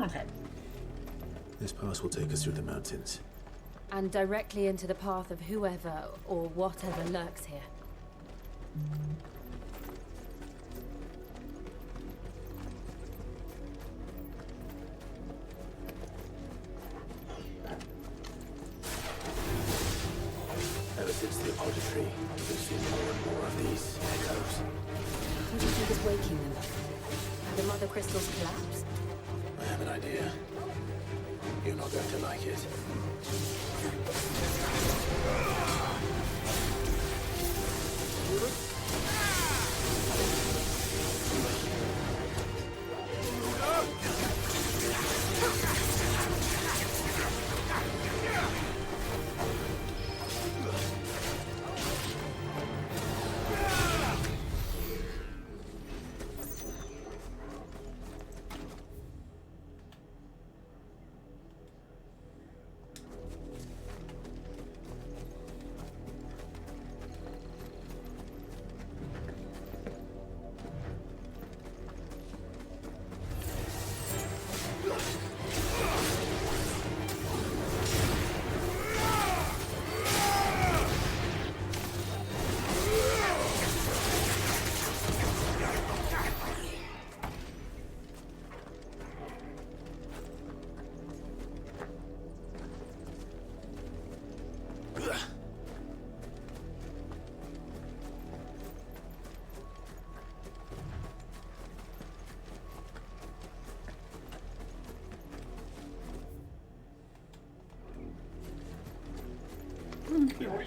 Okay. This pass will take us through the mountains. And directly into the path of whoever or whatever lurks here. Ever since the auditory, we've seen more and more of these echoes. What do you think is waking them? Have the mother crystals collapsed? I have an idea. You're not going to like it.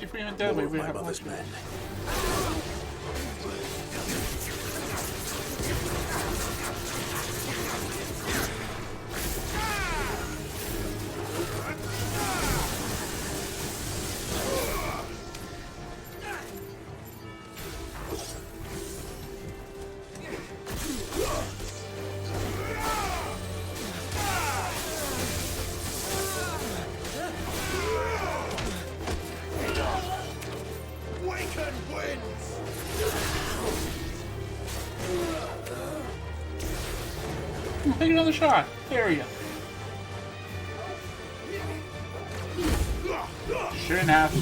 If we went that way, we My have mother's more. men. Take another shot. There you go. Shouldn't have.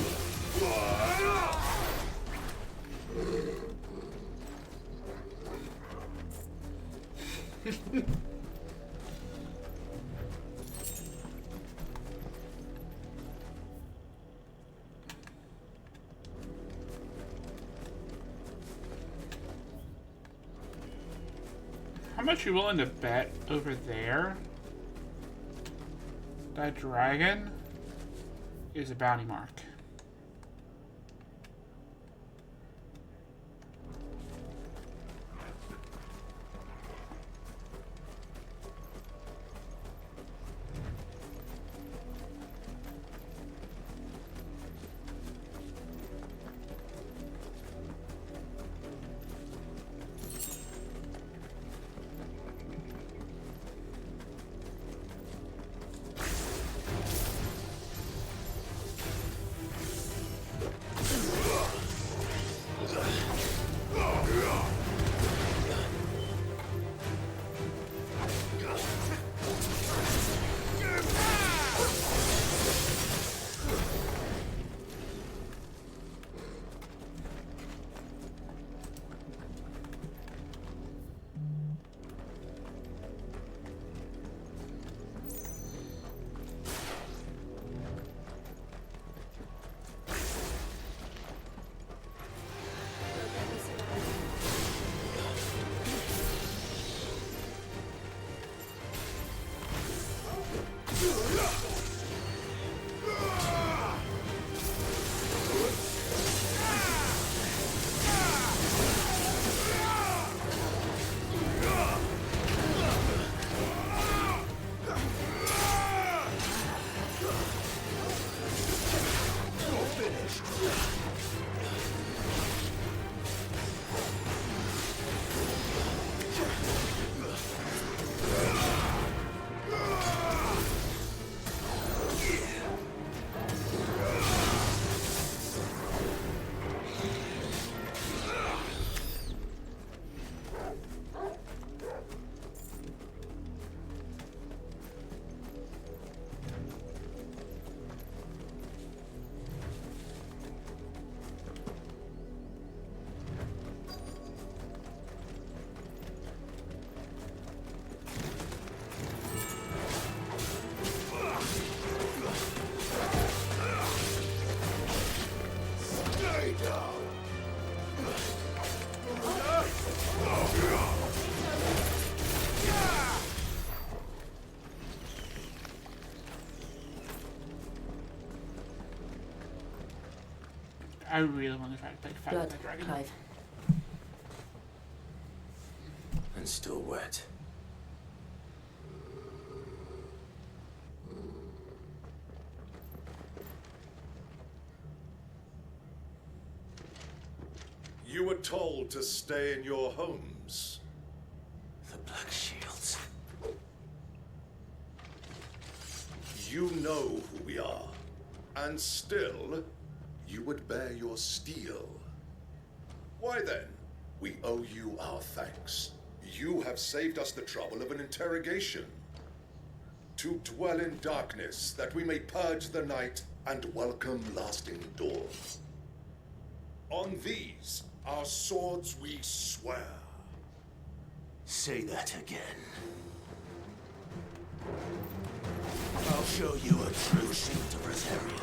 How much you willing to bet over there? That dragon is a bounty mark. I really want to try to play Fight Blood, with the Dragon. Clive. And still wet. You were told to stay in your homes. The Black Shields. You know who we are. And still, you would bear your steel. Why then, we owe you our thanks. You have saved us the trouble of an interrogation. To dwell in darkness, that we may purge the night and welcome lasting dawn. On these, our swords we swear. Say that again. I'll show you a true shield of Rosaria.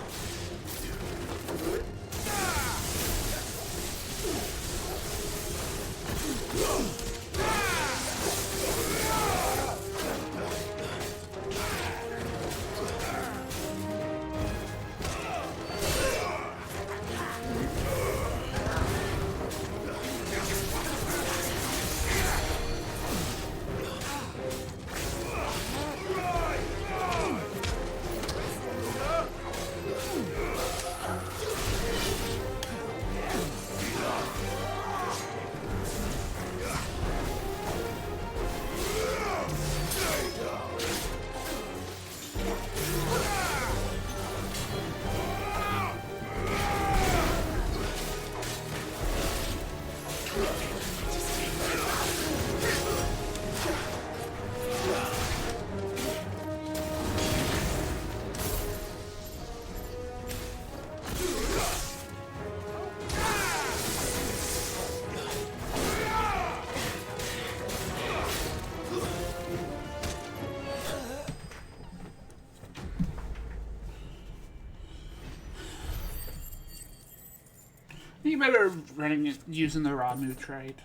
You better running it using the Ramu trade.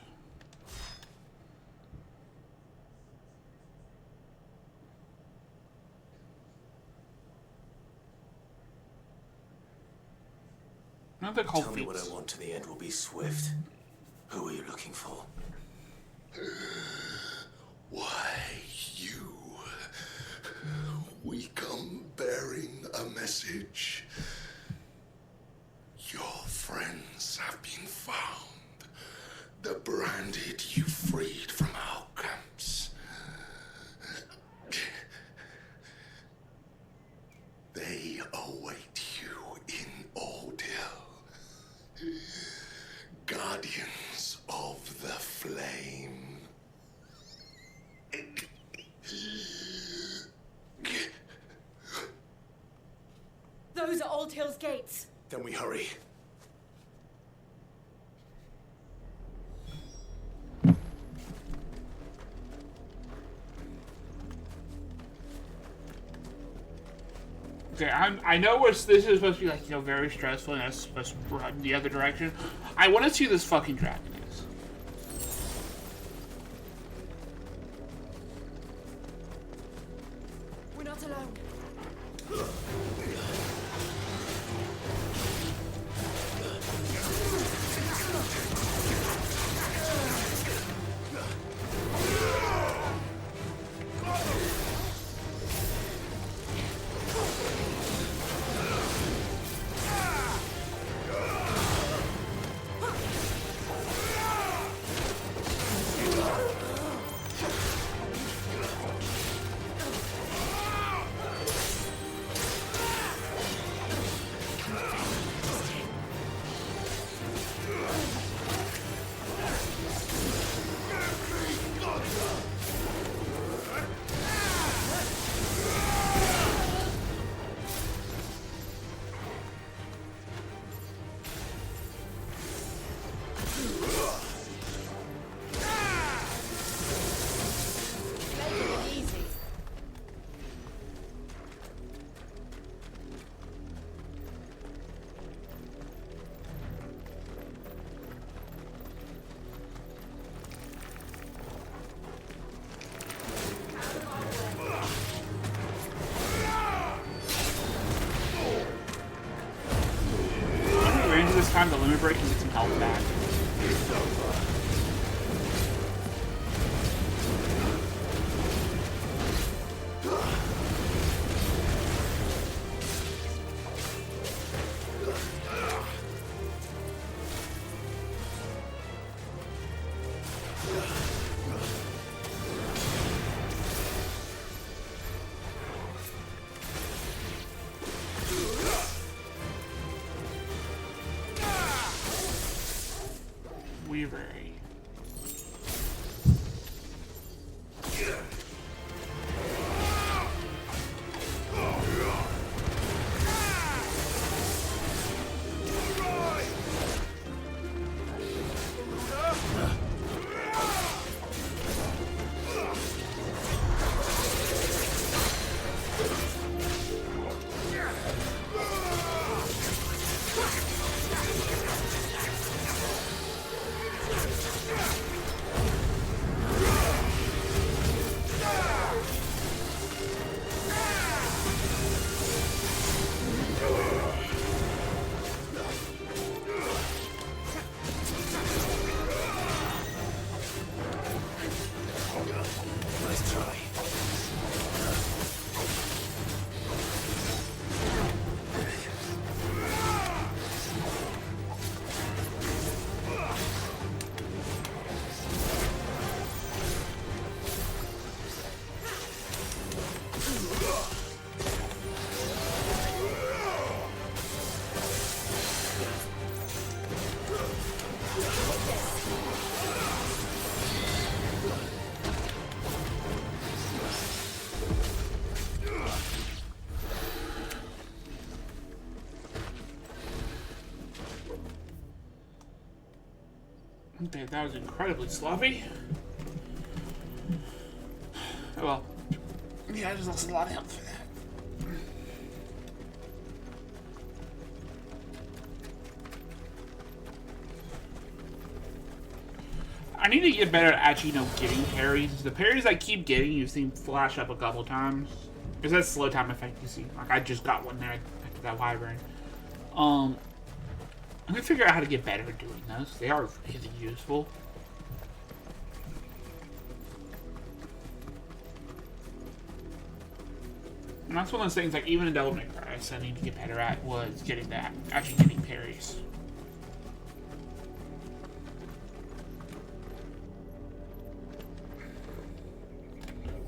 Not the cold Tell me what I feet. want to the end will be swift. Who are you looking for? Why, you? We come bearing a message. Your friends have been found. The branded you freed from our camps. They await you in Ordeal. Guardians of the Flame. Those are Old Hill's gates. Then we hurry. Okay, I know this is supposed to be like, you know, very stressful and that's supposed to run the other direction. I want to see this fucking dragon is. We're not alone. this time the limit break and get some health back. Weaver. Okay, that was incredibly sloppy. Well, yeah, I just lost a lot of health for that. I need to get better at actually, getting parries. The parries I keep getting, you've seen flash up a couple times. Is that slow time effect you see? Like, I just got one there after that wyvern. I'm gonna figure out how to get better at doing those. They are really useful. And that's one of those things, like, even in Devil May Cry, I need to get better at was getting that, actually getting parries.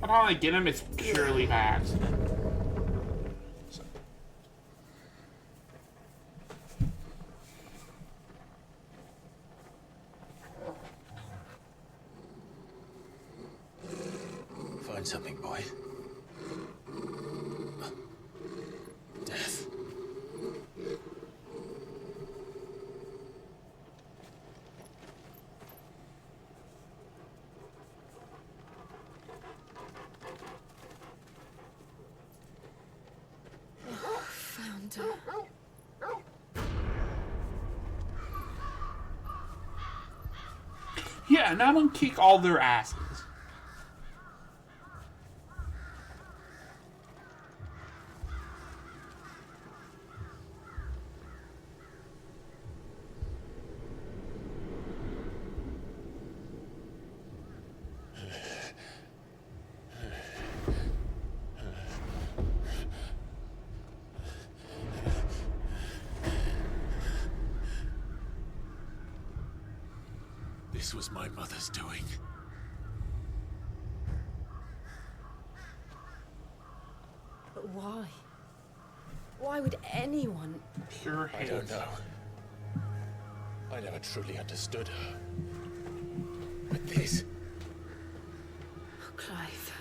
But how I get them, it's purely by accident. So. Find something, boy. Death. Found her. Yeah, now I'm gonna kick all their asses. This was my mother's doing. But why? Why would anyone... Pure hate. I don't know. I never truly understood her. But this... Oh, Clive.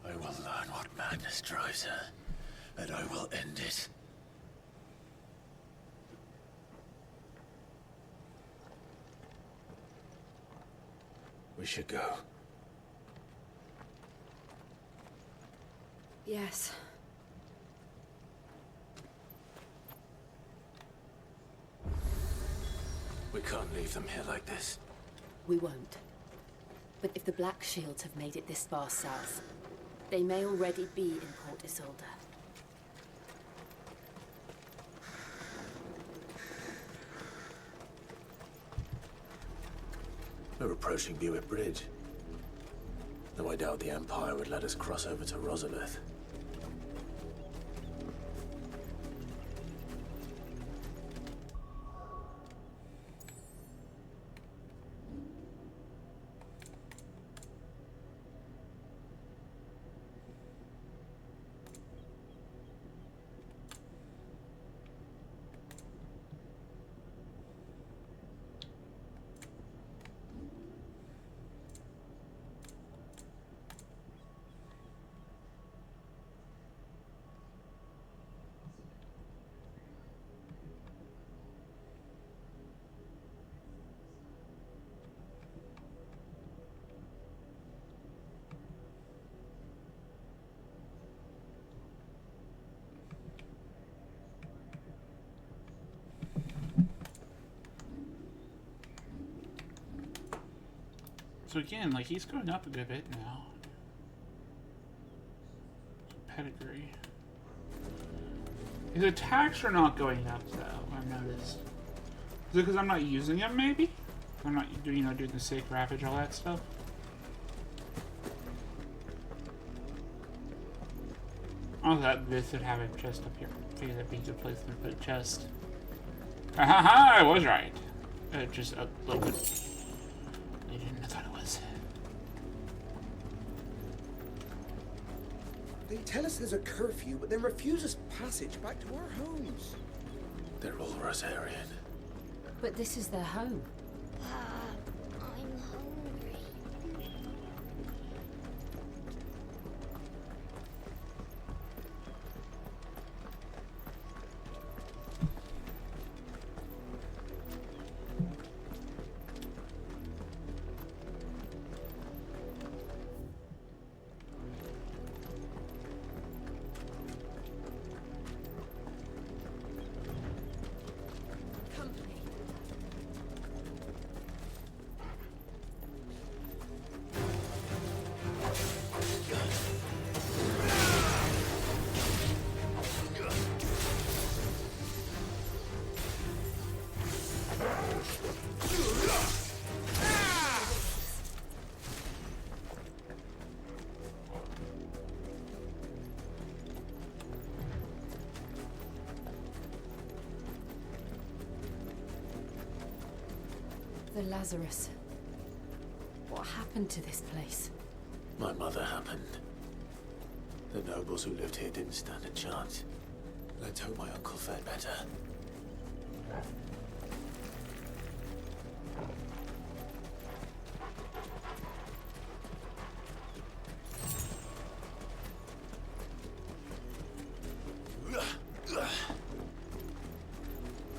I will learn what madness drives her, and I will end it. We should go. Yes. We can't leave them here like this. We won't. But if the Black Shields have made it this far south, they may already be in Port Isolde. We're approaching Buick Bridge. Though I doubt the Empire would let us cross over to Rosalith. So again, like, he's going up a good bit now. Pedigree. His attacks are not going up, though, I've noticed. Is it because I'm not using them, maybe? I'm not, you know, doing the sick ravage, all that stuff? Oh, that this would have a chest up here. I figured that'd be a good place to put a chest. Ha ha ha! I was right. Just a little bit. I thought it was. They tell us there's a curfew, but then refuse us passage back to our homes. They're all Rosarian. But this is their home. I'm hungry. The Lazarus. What happened to this place? My mother happened. The nobles who lived here didn't stand a chance. Let's hope my uncle fared better.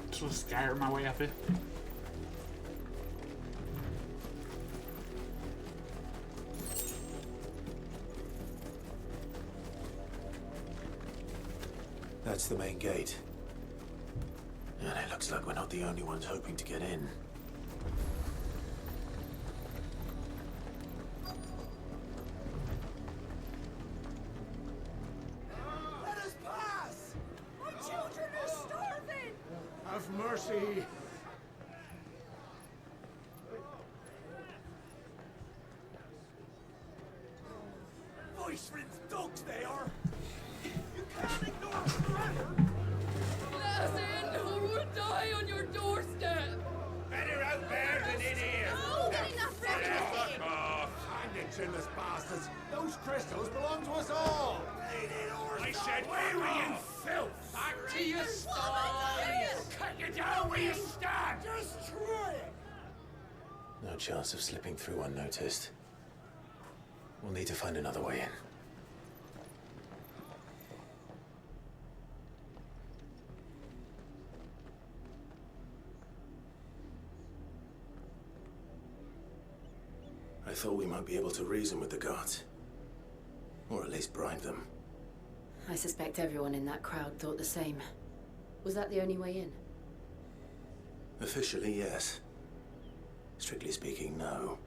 Just scatter my way up it. That's the main gate. And it looks like we're not the only ones hoping to get in. Let us pass! My children are starving! Have mercy! Voice-rinsed dogs they are! You can't ignore them forever! Let us in, or we'll die on your doorstep! Better out there than in here! Oh, get enough ready! Fuck off! Hang the chinless bastards! Those crystals belong to us all! I said, where are you, filth? Back to your stalls! Cut you down where you stand! Destroy it! No chance of slipping through unnoticed. We'll need to find another way in. I thought we might be able to reason with the guards. Or at least bribe them. I suspect everyone in that crowd thought the same. Was that the only way in? Officially, yes. Strictly speaking, no.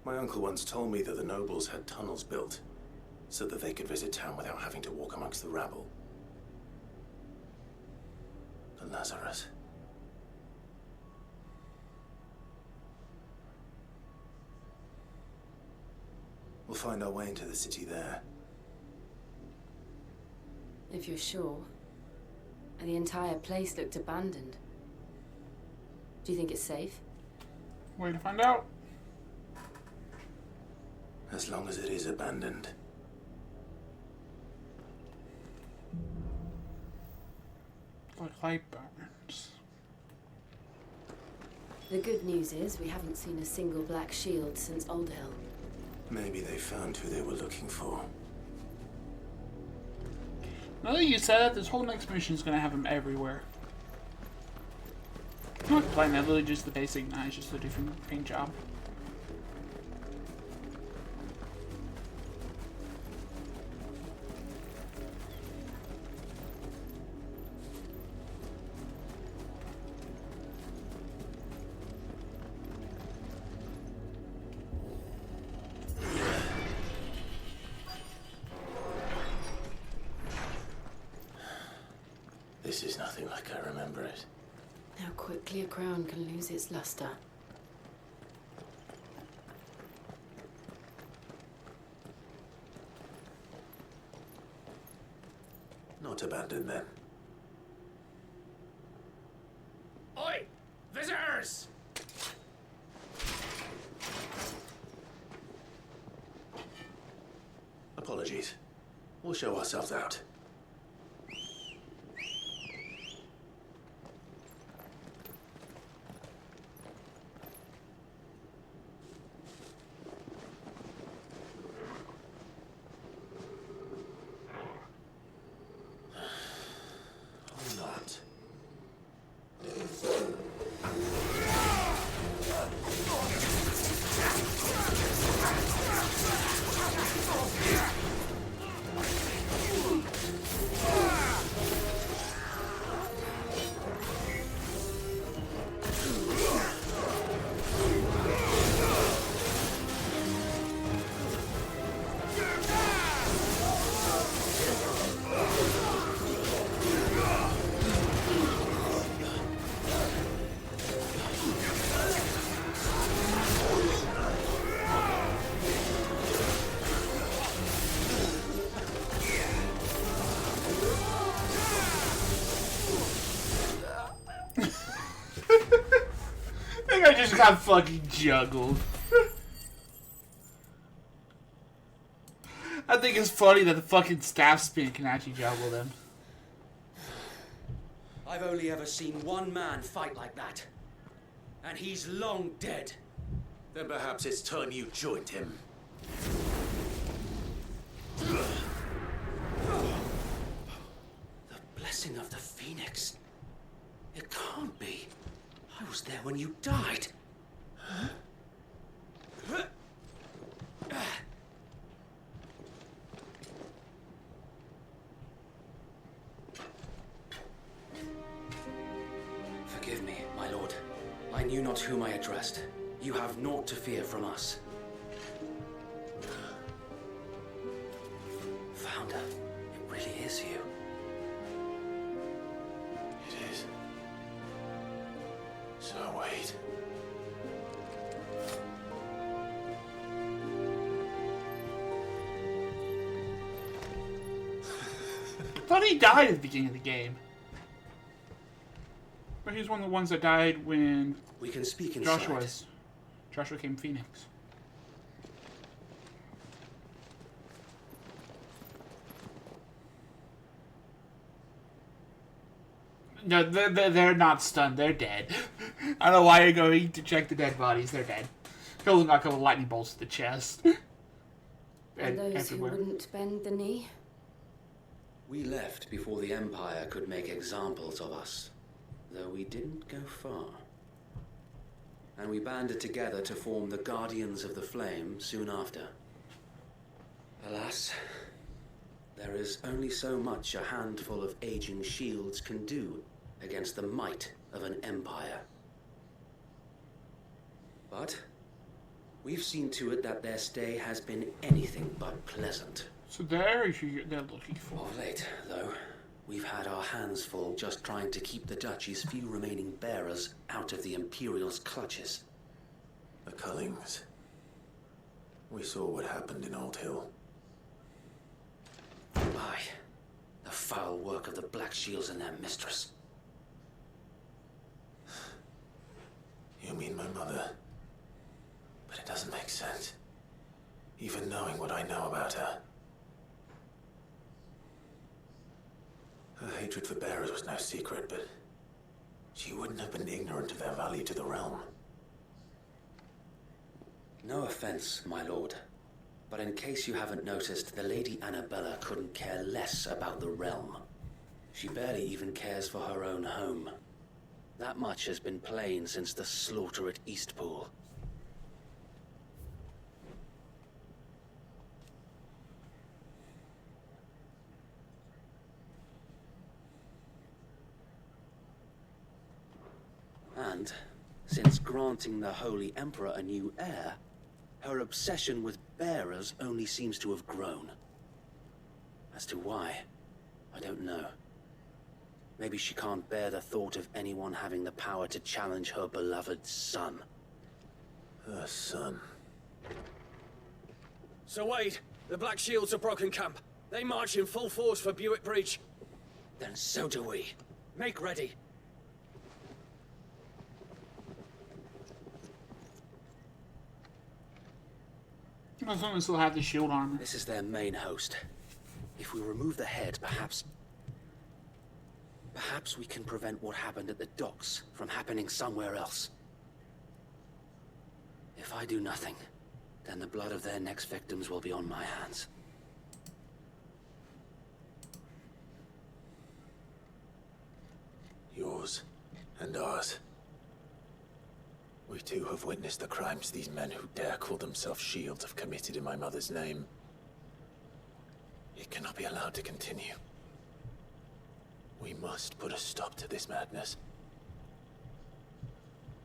My uncle once told me that the nobles had tunnels built so that they could visit town without having to walk amongst the rabble. And Lazarus. We'll find our way into the city there. If you're sure. The entire place looked abandoned. Do you think it's safe? Way to find out. As long as it is abandoned. Like light burns. The good news is we haven't seen a single black shield since Old Hill. Maybe they found who they were looking for. Now that you said that, this whole next mission is gonna have them everywhere. I'm not playing that, literally just the basic knives, just a different paint job. This is nothing like I remember it. How quickly a crown can lose its luster. Not abandoned then. Oi! Visitors! Apologies. We'll show ourselves out. Or not. I think I just got fucking juggled. I think it's funny that the fucking staff spin can actually juggle them. I've only ever seen one man fight like that. And he's long dead. Then perhaps it's time you joined him. The blessing of the Phoenix. It can't be. I was there when you died. Forgive me, my lord. I knew not whom I addressed. You have naught to fear from us. Founder, it really is you. It is. So wait. I thought he died at the beginning of the game. But he's one of the ones that died when We can speak inside. Joshua came Phoenix. No, they're not stunned. They're dead. I don't know why you're going to check the dead bodies. They're dead. Kill them, got a couple of lightning bolts to the chest. And those everywhere. who wouldn't bend the knee? We left before the Empire could make examples of us, though we didn't go far. And we banded together to form the Guardians of the Flame soon after. Alas, there is only so much a handful of aging shields can do against the might of an empire. But We've seen to it that their stay has been anything but pleasant. So there is who they're looking for. Of late, though, we've had our hands full just trying to keep the Duchy's few remaining bearers out of the Imperial's clutches. The Cullings. We saw what happened in Old Hill. Aye, the foul work of the Black Shields and their mistress. You mean my mother? But it doesn't make sense. Even knowing what I know about her. Her hatred for bearers was no secret, but she wouldn't have been ignorant of their value to the realm. No offense, my lord, but in case you haven't noticed, the Lady Annabella couldn't care less about the realm. She barely even cares for her own home. That much has been plain since the slaughter at Eastpool. And, since granting the Holy Emperor a new heir, her obsession with bearers only seems to have grown. As to why, I don't know. Maybe she can't bear the thought of anyone having the power to challenge her beloved son. Her son. Sir Wade, the Black Shields have broken camp. They march in full force for Buick Bridge. Then so do we. Make ready. As long as they'll have the shield armor. This is their main host. If we remove the head, perhaps we can prevent what happened at the docks from happening somewhere else. If I do nothing, then the blood of their next victims will be on my hands. Yours and ours. We too have witnessed the crimes these men who dare call themselves shields have committed in my mother's name. It cannot be allowed to continue. We must put a stop to this madness.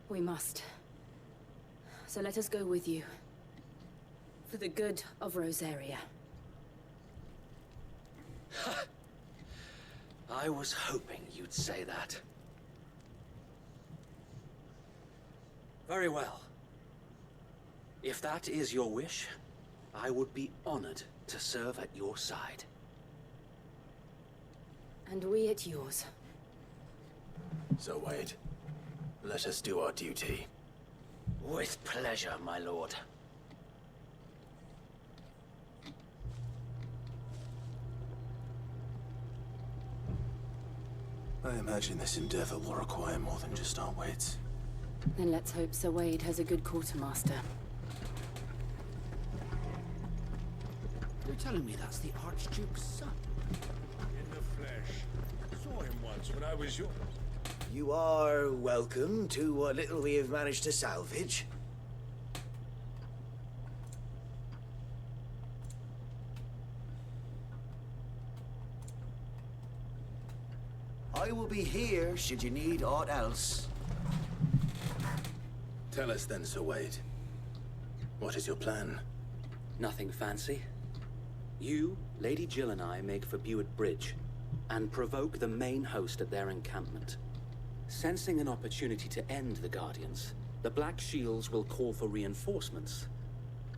We must. So let us go with you. For the good of Rosaria. I was hoping you'd say that. Very well. If that is your wish, I would be honored to serve at your side. And we at yours. So Wade, let us do our duty. With pleasure, my lord. I imagine this endeavor will require more than just our wits. Then let's hope Sir Wade has a good quartermaster. You're telling me that's the Archduke's son? In the flesh. Saw him once when I was young. You are welcome to what little we have managed to salvage. I will be here should you need aught else. Tell us then, Sir Wade. What is your plan? Nothing fancy. You, Lady Jill and I make for Buick Bridge, and provoke the main host at their encampment. Sensing an opportunity to end the Guardians, the Black Shields will call for reinforcements,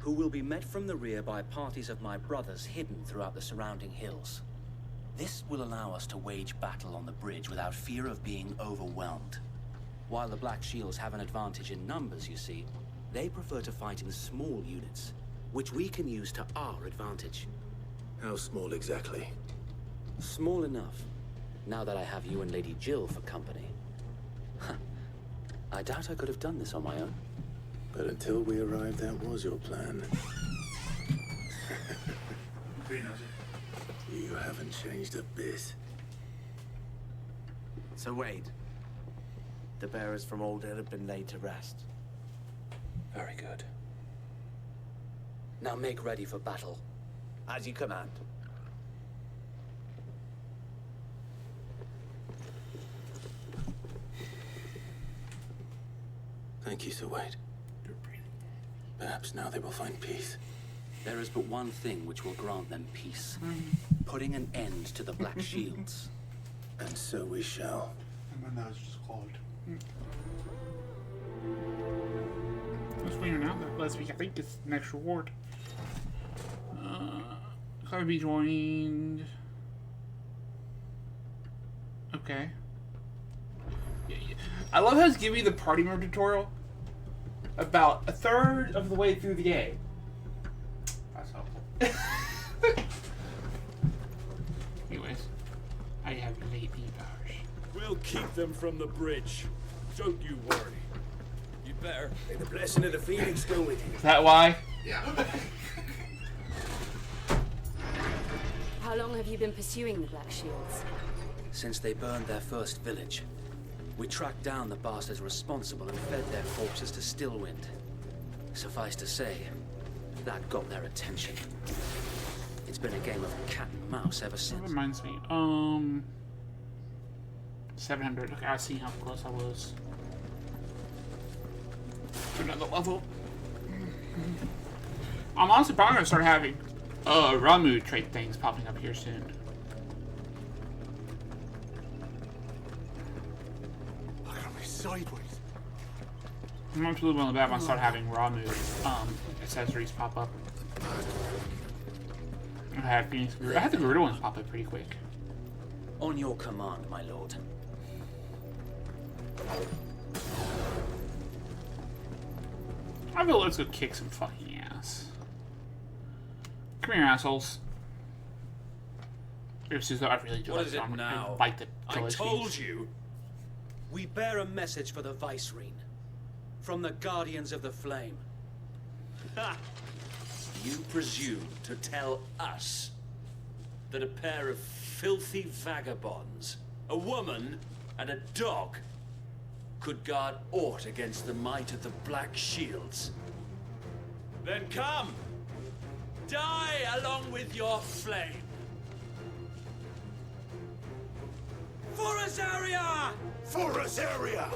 who will be met from the rear by parties of my brothers hidden throughout the surrounding hills. This will allow us to wage battle on the bridge without fear of being overwhelmed. While the Black Shields have an advantage in numbers, you see, they prefer to fight in small units, which we can use to our advantage. How small exactly? Small enough, now that I have you and Lady Jill for company. I doubt I could have done this on my own. But until we arrived, that was your plan. You haven't changed a bit. So Wade, the bearers from Old Hill have been laid to rest. Very good. Now make ready for battle. As you command. Thank you, Sir Wade. Perhaps now they will find peace. There is but one thing which will grant them peace. Putting an end to the Black Shields. And so we shall. And that was just called. Let's figure out that last week. I think it's the next reward. Can be joined. Okay. I love how it's giving me the party mode tutorial about a third of the way through the game. That's helpful. Anyways, I have innate powers. We'll keep them from the bridge. Don't you worry. You'd better. May the blessing of the Phoenix go with you. Is that why? Yeah. How long have you been pursuing the Black Shields? Since they burned their first village, we tracked down the bastards responsible and fed their corpses to Stillwind. Suffice to say, that got their attention. It's been a game of cat and mouse ever since. That reminds me. 700. Okay, I see how close I was to another level. I'm honestly probably gonna start having Ramu trait things popping up here soon. Look at me sideways. I'm absolutely willing to bet I'm gonna start having Ramu accessories pop up. I had Phoenix. I had the Gorilla ones pop up pretty quick. On your command, my lord. I feel let's go kick some fucking ass. Come here, assholes. I really do What like is it now? I like the I told you. We bear a message for the Vicereine. From the Guardians of the Flame. Ha! You presume to tell us that a pair of filthy vagabonds, a woman and a dog, could guard aught against the might of the Black Shields? Then come! Die along with your flame! For Azaria! For Azaria!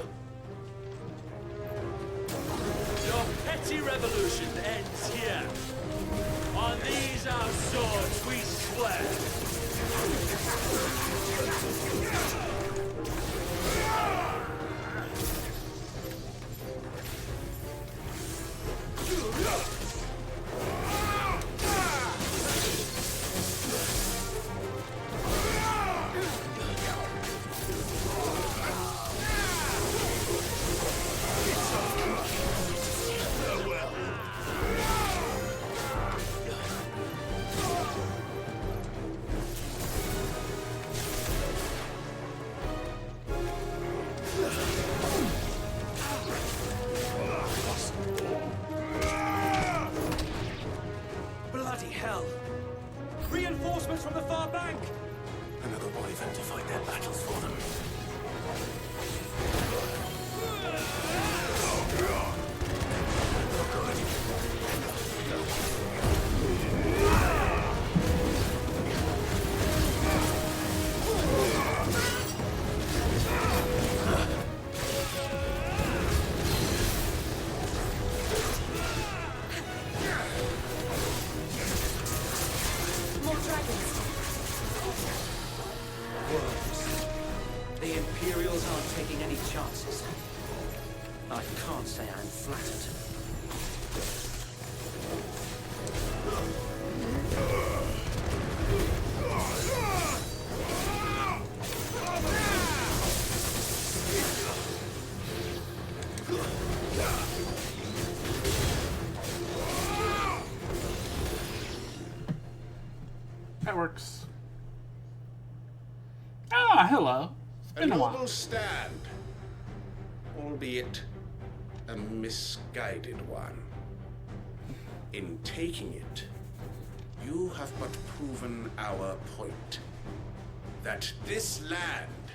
Your petty revolution ends here. On these our swords we swear. Bloody hell! Reinforcements from the far bank! Another wyvern to fight their battles for them. More dragons. Worms. The Imperials aren't taking any chances. I can't say I'm flattered. That works. Ah, hello. It's A been a while. noble stand, albeit a misguided one. In taking it, you have but proven our point. That this land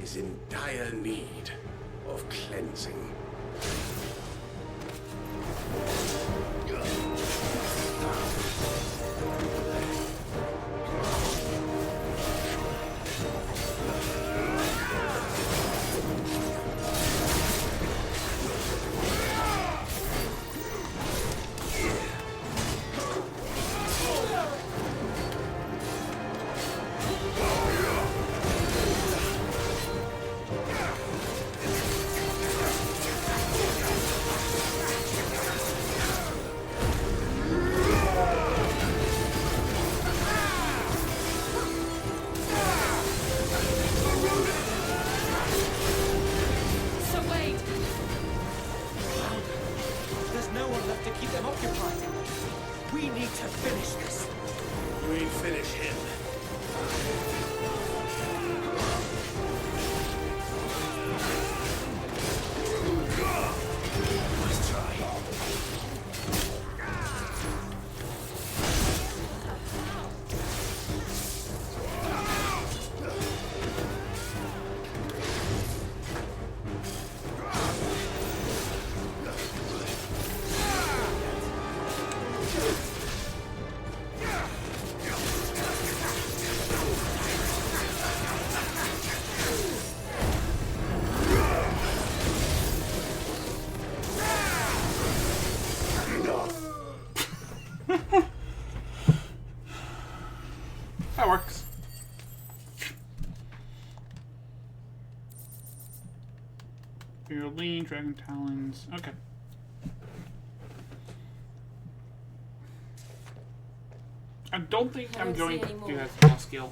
is in dire need of cleansing. need to finish this. We finish him. Nice try. That works. Your lean, dragon talons. Okay. I don't think I'm going to do that spell skill.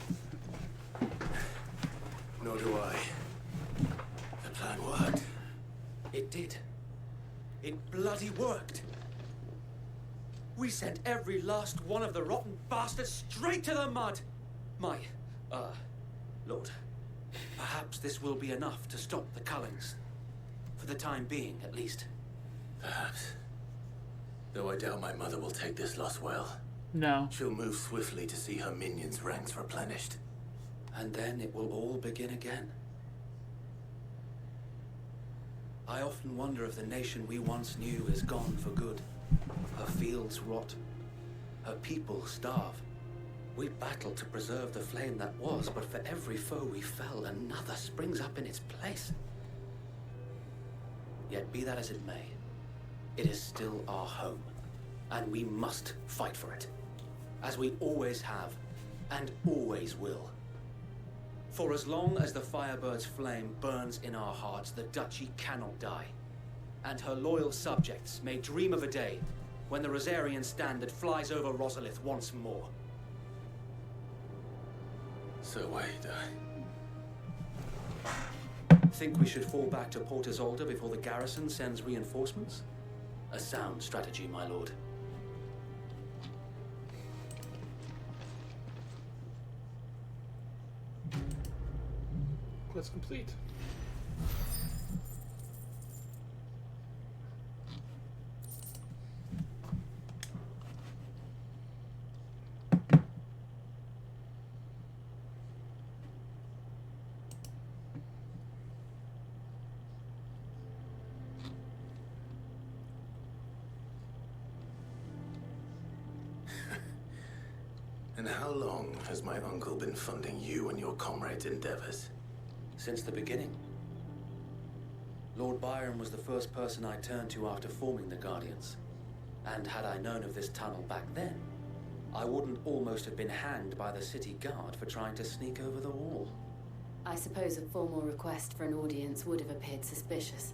Nor do I. The plan worked. It did. It bloody worked. We sent every last one of the rotten bastards straight to the mud. My, Lord, perhaps this will be enough to stop the Cullens. For the time being, at least. Perhaps. Though I doubt my mother will take this loss well. No. She'll move swiftly to see her minions' ranks replenished. And then it will all begin again. I often wonder if the nation we once knew is gone for good. Her fields rot. Her people starve. We battle to preserve the flame that was, but for every foe we fell, another springs up in its place. Yet be that as it may, it is still our home, and we must fight for it, as we always have, and always will. For as long as the Firebird's flame burns in our hearts, the Duchy cannot die, and her loyal subjects may dream of a day when the Rosarian standard flies over Rosalith once more. So wait, Think we should fall back to Port Isolde before the garrison sends reinforcements? A sound strategy, my lord. Quest complete. And how long has my uncle been funding you and your comrades' endeavors? Since the beginning. Lord Byron was the first person I turned to after forming the Guardians. And had I known of this tunnel back then, I wouldn't almost have been hanged by the city guard for trying to sneak over the wall. I suppose a formal request for an audience would have appeared suspicious.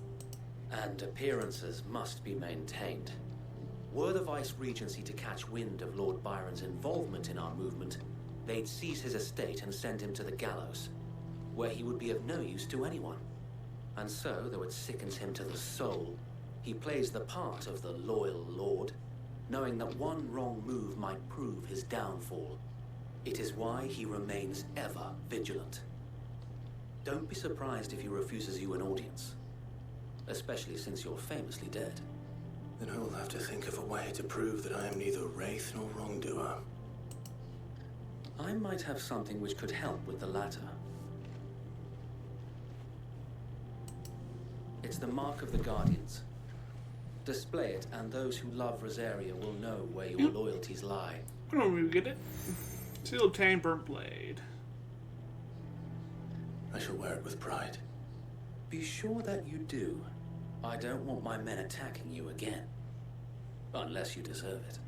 And appearances must be maintained. Were the Vice-Regency to catch wind of Lord Byron's involvement in our movement, they'd seize his estate and send him to the gallows, where he would be of no use to anyone. And so, though it sickens him to the soul, he plays the part of the loyal lord, knowing that one wrong move might prove his downfall. It is why he remains ever vigilant. Don't be surprised if he refuses you an audience, especially since you're famously dead. Then I will have to think of a way to prove that I am neither wraith nor wrongdoer. I might have something which could help with the latter. It's the mark of the Guardians. Display it, and those who love Rosaria will know where your loyalties lie. I don't really get it. Sealed Tang Burnt Blade. I shall wear it with pride. Be sure that you do. I don't want my men attacking you again. Unless you deserve it.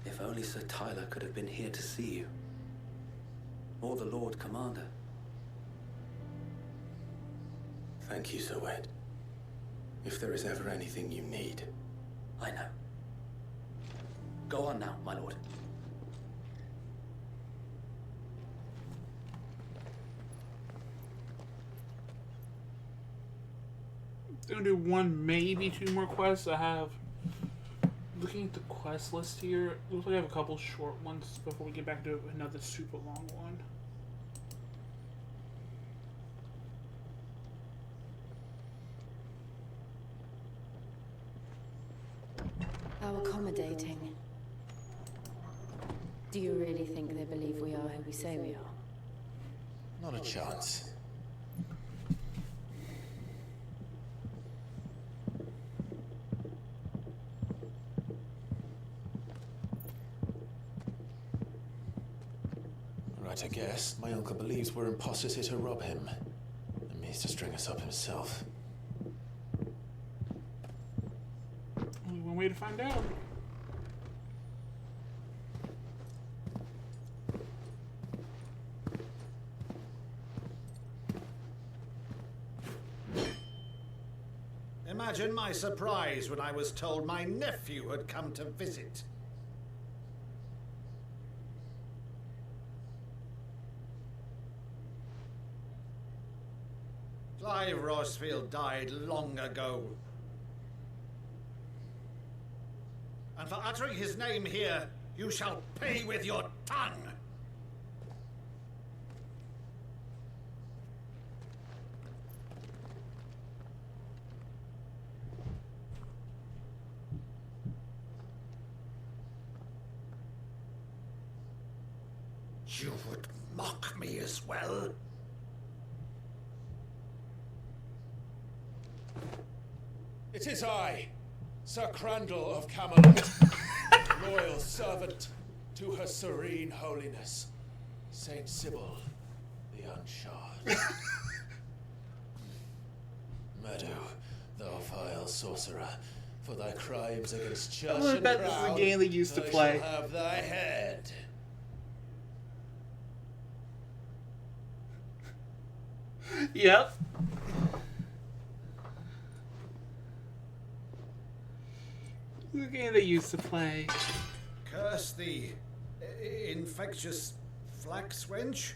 If only Sir Tyler could have been here to see you. Or the Lord Commander. Thank you, Sir Wed. If there is ever anything you need. I know. Go on now, my lord. Gonna do one, maybe two more quests. I have Looking at the quest list here, looks like I have a couple short ones before we get back to another super long one. How accommodating. Do you really think they believe we are who we say we are? Not a chance. Right, I guess. My uncle believes we're imposters here to rob him. And means to string us up himself. Only one way to find out. Imagine my surprise when I was told my nephew had come to visit. Clive Rosfield died long ago. And for uttering his name here, you shall pay with your tongue! You would mock me as well? It is I, Sir Crandall of Camelot, loyal servant to Her Serene Holiness, Saint Sybil the Unshod. Meadow, thou vile sorcerer, for thy crimes against church and bet this is a crown, game they used to play. shall have thy head. Yep. This is a game they used to play. Curse thee, infectious flax wench.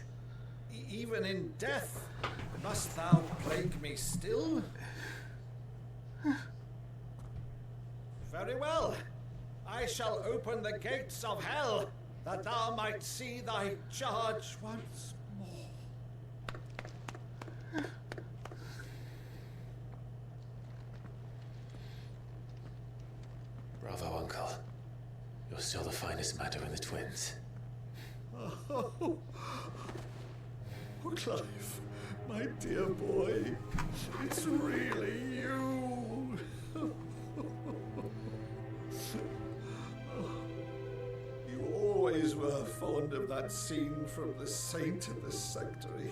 Even in death, must thou plague me still? Very well. I shall open the gates of hell, that thou might see thy charge once more. Bravo, Uncle. You're still the finest Meadow in the twins. Oh, Clive, my dear boy, it's really you. You always were fond of that scene from The Saint in the Sanctuary.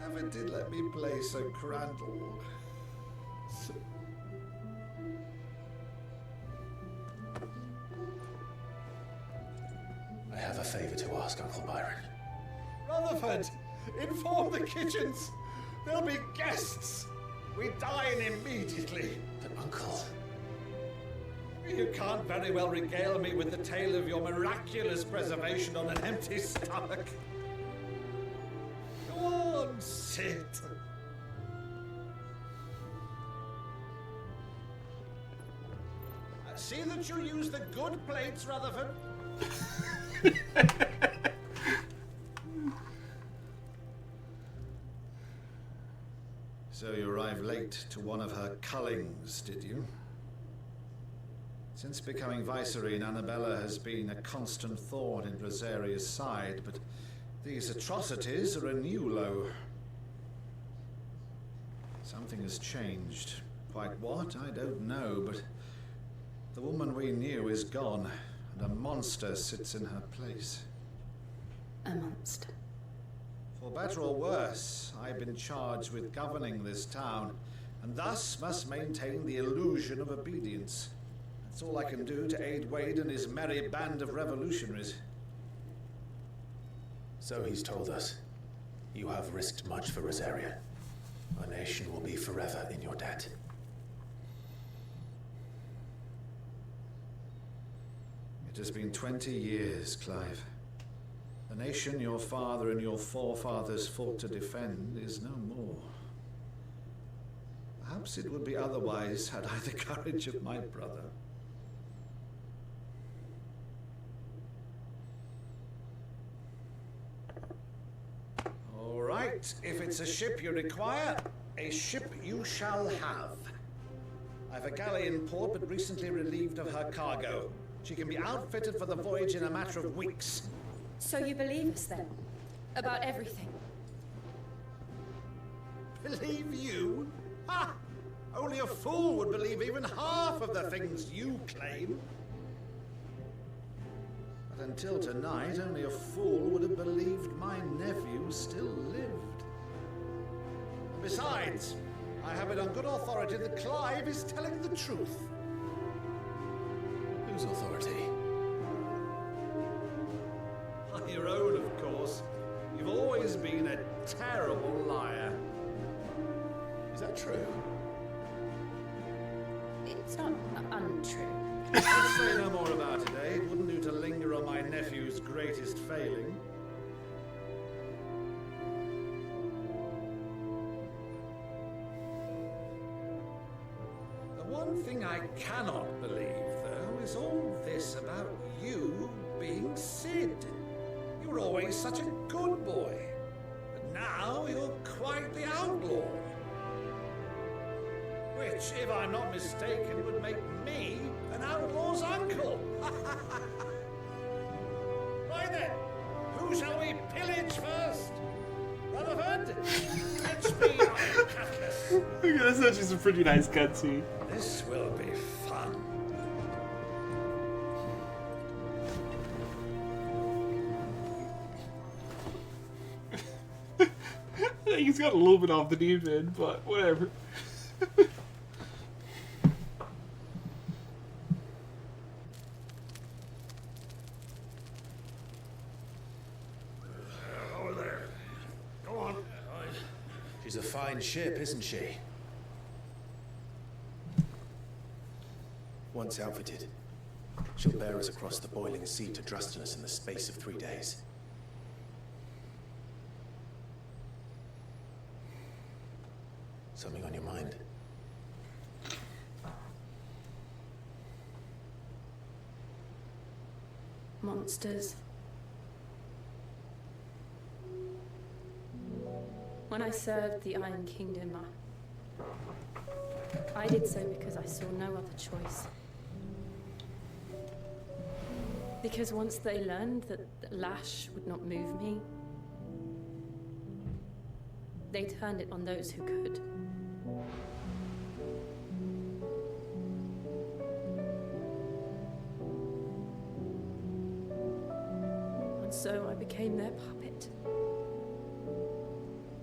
Never did let me play Sir Crandall. I have a favor to ask, Uncle Byron. Rutherford, inform the kitchens. There'll be guests. We dine immediately. But, Uncle... You can't very well regale me with the tale of your miraculous preservation on an empty stomach. Go on, sit. See that you use the good plates, Rutherford. So you arrived late to one of her cullings, did you? Since becoming Vicereine, Annabella has been a constant thorn in Rosaria's side, but these atrocities are a new low. Something has changed. Quite what, I don't know, but the woman we knew is gone, and a monster sits in her place. A monster. For better or worse, I've been charged with governing this town, and thus must maintain the illusion of obedience. That's all I can do to aid Wade and his merry band of revolutionaries. So he's told us. You have risked much for Rosaria. Our nation will be forever in your debt. It has been 20 years, Clive. The nation your father and your forefathers fought to defend is no more. Perhaps it would be otherwise had I the courage of my brother. Right, if it's a ship you require, a ship you shall have. I've a galley in port, but recently relieved of her cargo. She can be outfitted for the voyage in a matter of weeks. So you believe us then? About everything? Believe you? Ha! Only a fool would believe even half of the things you claim. But until tonight, only a fool would have believed my nephew still lived. Besides, I have it on good authority that Clive is telling the truth. Whose authority? On your own, of course. You've always been a terrible liar. Is that true? It's not untrue. Let's say no more about it, eh? It wouldn't do to linger on my nephew's greatest failing. The one thing I cannot believe, though, is all this about you being Sid. You were always such a good boy, but now you're quite the outlaw. Which, if I'm not mistaken, would make me an outlaw's uncle. Right then, who shall we pillage first? Rutherford? Let's be Iron Cutlass. That's actually some pretty nice cutscene. This will be fun. I think he's got a little bit off the deep end, but whatever. Over there. Go on. She's a fine ship, isn't she? Once outfitted, she'll bear us across the boiling sea to Drustinus in the space of 3 days. Something on your mind? Monsters. When I served the Iron Kingdom, I did so because I saw no other choice. Because once they learned that Lash would not move me, they turned it on those who could. And so I became their puppet.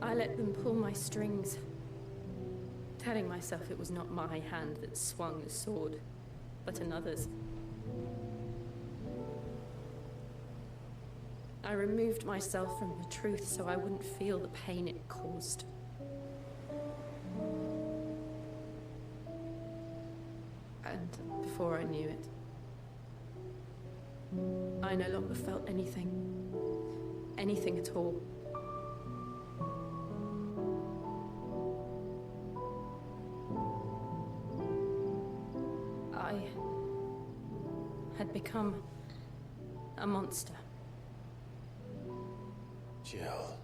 I let them pull my strings, telling myself it was not my hand that swung the sword, but another's. I removed myself from the truth so I wouldn't feel the pain it caused. And before I knew it, I no longer felt anything. Anything at all. I had become a monster. Jill.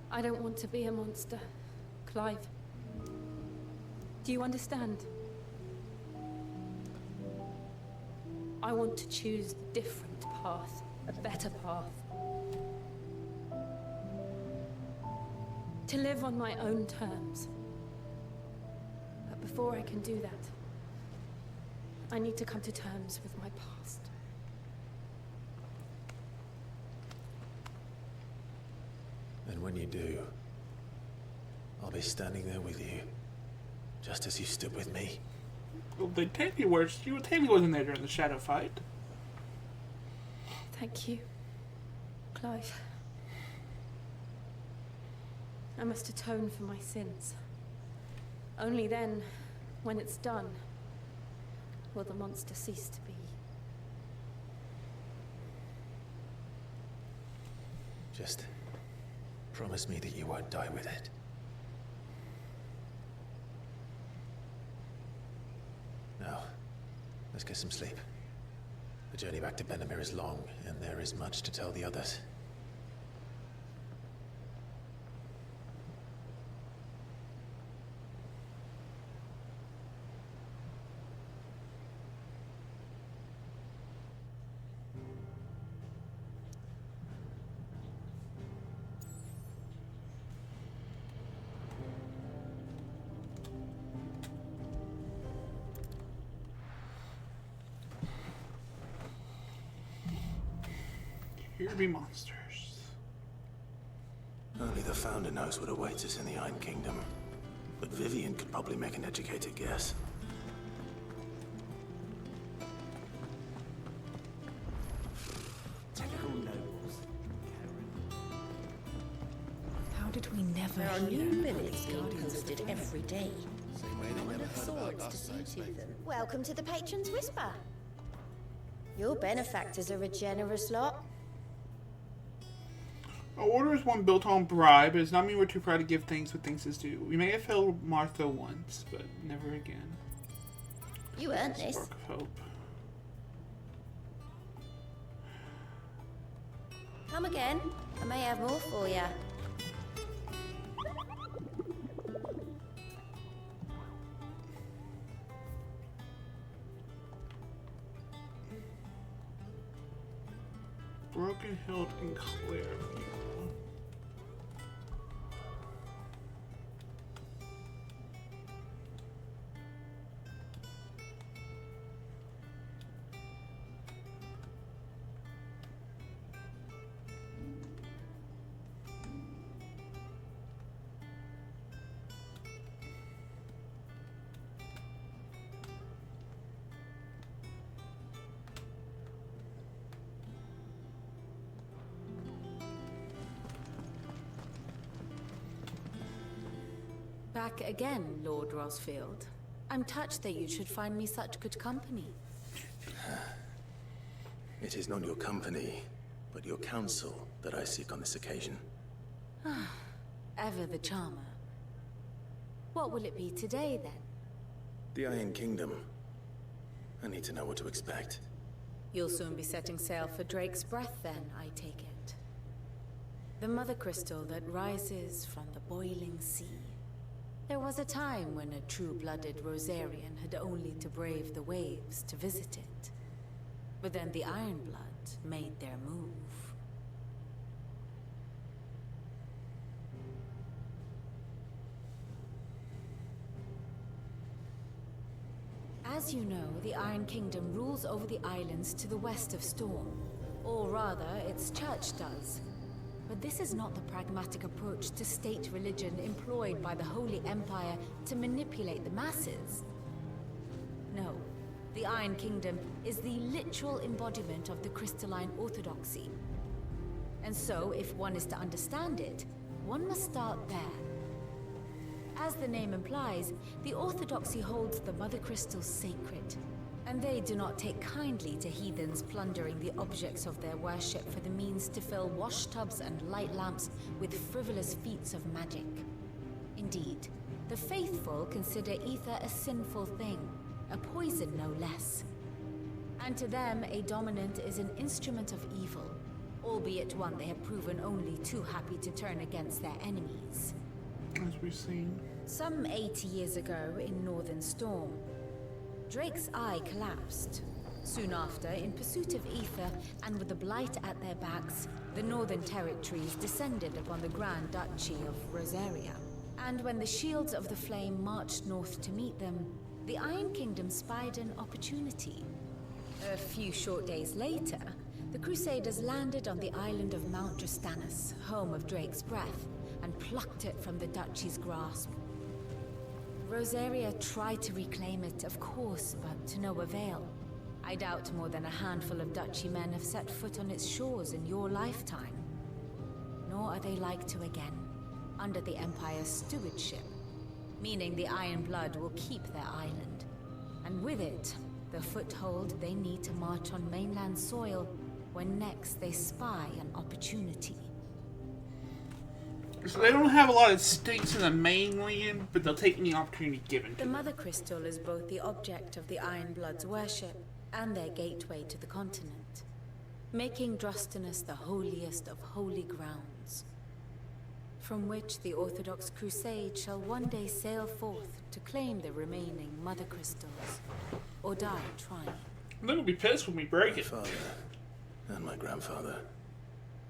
I don't want to be a monster, Clive. Do you understand? I want to choose a different path, a better path. To live on my own terms. But before I can do that, I need to come to terms with my past. And when you do, I'll be standing there with you, just as you stood with me. Well, they Tammy wasn't there during the shadow fight. Thank you, Clive. I must atone for my sins. Only then, when it's done, will the monster cease to be. Just promise me that you won't die with it. Now, Let's get some sleep. The journey back to Benamir is long, and there is much to tell the others. Here be monsters. Only the Founder knows what awaits us in the Iron Kingdom. But Vivian could probably make an educated guess. How did we never There are hear new of villages these being guardians posted of the every day. One of swords to see to them. Welcome to the Patron's Whisper. Your benefactors are a generous lot. Our order is one built on bribe, but it does not mean we're too proud to give thanks what thanks is due. We may have failed Martha once, but never again. You earned this. Spark of hope. Come again. I may have more for you. Broken Hilt and Clairview. Back again, Lord Rosfield. I'm touched that you should find me such good company. It is not your company, but your counsel that I seek on this occasion. Ever the charmer. What will it be today, then? The Iron Kingdom. I need to know what to expect. You'll soon be setting sail for Drake's Breath, then, I take it. The mother crystal that rises from the boiling sea. There was a time when a true-blooded Rosarian had only to brave the waves to visit it. But then the Ironblood made their move. As you know, the Iron Kingdom rules over the islands to the west of Storm. Or rather, its church does. But this is not the pragmatic approach to state religion employed by the Holy Empire to manipulate the masses. No, the Iron Kingdom is the literal embodiment of the crystalline orthodoxy. And so, if one is to understand it, one must start there. As the name implies, the orthodoxy holds the Mother Crystals sacred. And they do not take kindly to heathens plundering the objects of their worship for the means to fill washtubs and light lamps with frivolous feats of magic. Indeed, the faithful consider ether a sinful thing, a poison no less. And to them, a dominant is an instrument of evil, albeit one they have proven only too happy to turn against their enemies. As we've seen. Some 80 years ago in Northern Storm, Drake's eye collapsed. Soon after, in pursuit of ether and with the Blight at their backs, the Northern Territories descended upon the Grand Duchy of Rosaria. And when the Shields of the Flame marched north to meet them, the Iron Kingdom spied an opportunity. A few short days later, the Crusaders landed on the island of Mount Drastanus, home of Drake's Breath, and plucked it from the Duchy's grasp. Rosaria tried to reclaim it, of course, but to no avail. I doubt more than a handful of Duchy men have set foot on its shores in your lifetime. Nor are they like to again, under the Empire's stewardship, meaning the Iron Blood will keep their island. And with it, the foothold they need to march on mainland soil when next they spy an opportunity. So they don't have a lot of stakes in the mainland, but they'll take any opportunity given to The them. Mother Crystal is both the object of the Iron Blood's worship and their gateway to the continent, making Drostanus the holiest of holy grounds, from which the Orthodox Crusade shall one day sail forth to claim the remaining Mother Crystals, or die trying. They'll be pissed when we break it. My father and my grandfather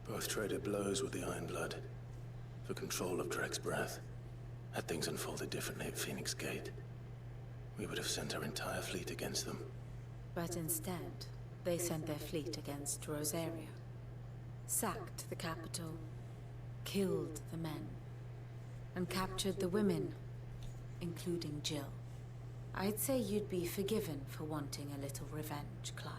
both traded blows with the Iron Blood for control of Drek's breath. Had things unfolded differently at Phoenix Gate, we would have sent our entire fleet against them. But instead, they sent their fleet against Rosaria, sacked the capital, killed the men, and captured the women, including Jill. I'd say you'd be forgiven for wanting a little revenge, Clive.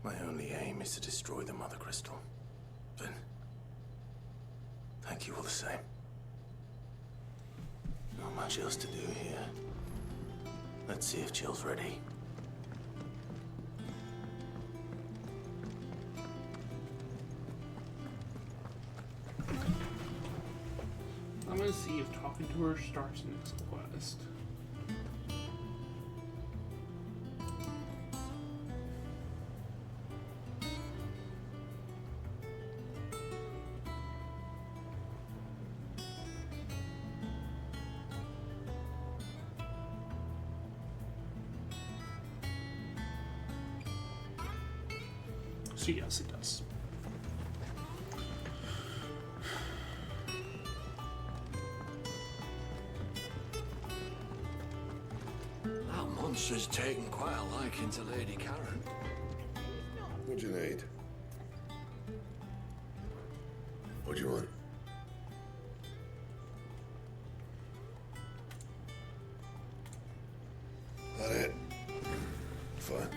My only aim is to destroy the Mother Crystal. But thank you all the same. Not much else to do here. Let's see if Jill's ready. I'm gonna see if talking to her starts next quest. So yes, it does. That monster's taken quite a liking to Lady Karen. What do you need? What do you want? That it? Fine.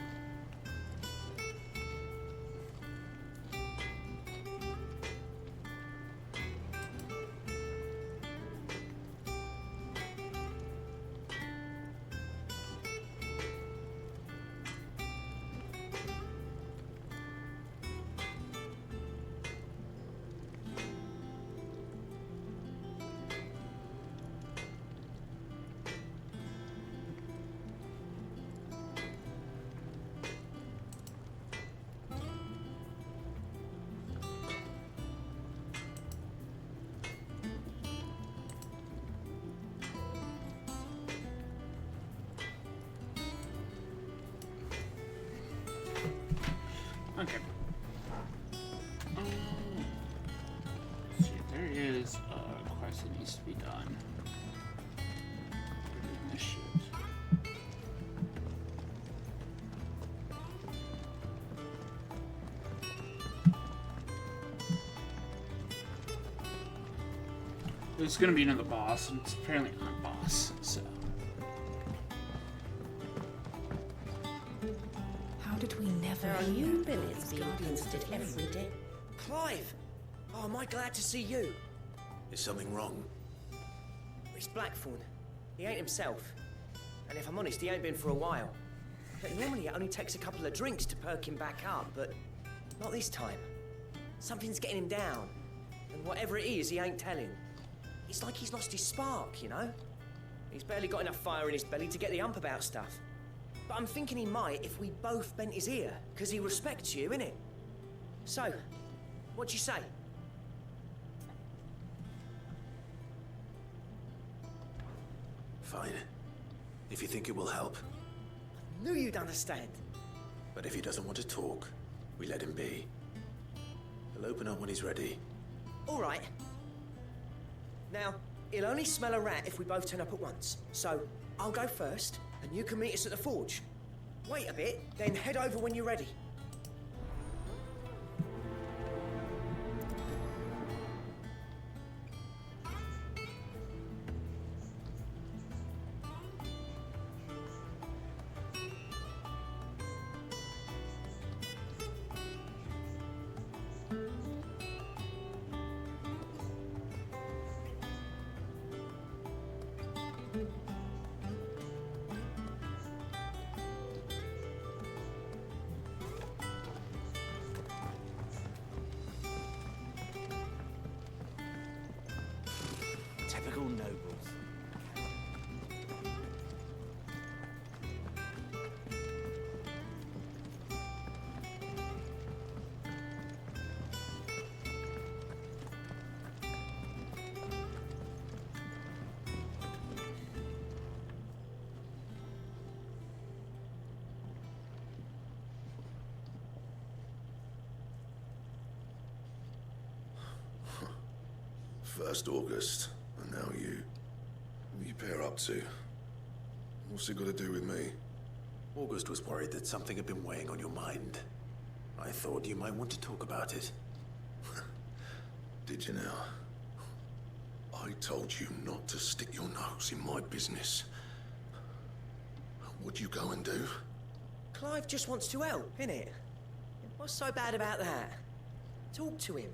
Okay. Let's see, there is a quest that needs to be done. We're doing this shit. It's gonna be another boss, and it's apparently not a boss, so. How did we never There are hear new about billets this being Guardians of the posted every Flame? day. Clive! Oh, am I glad to see you? Is something wrong? It's Blackthorn. He ain't himself. And if I'm honest, he ain't been for a while. But normally it only takes a couple of drinks to perk him back up, but not this time. Something's getting him down. And whatever it is, he ain't telling. It's like he's lost his spark, you know? He's barely got enough fire in his belly to get the ump about stuff. But I'm thinking he might if we both bent his ear, because he respects you, innit? So, what'd you say? Fine. If you think it will help. Knew you'd understand. But if he doesn't want to talk, we let him be. He'll open up when he's ready. All right. Now, he'll only smell a rat if we both turn up at once. So, I'll go first, and you can meet us at the forge. Wait a bit, then head over when you're ready. Typical nobles. First August, and now you. What are you pair up to? What's it got to do with me? August was worried that something had been weighing on your mind. I thought you might want to talk about it. Did you now? I told you not to stick your nose in my business. What'd you go and do? Clive just wants to help, innit? What's so bad about that? Talk to him.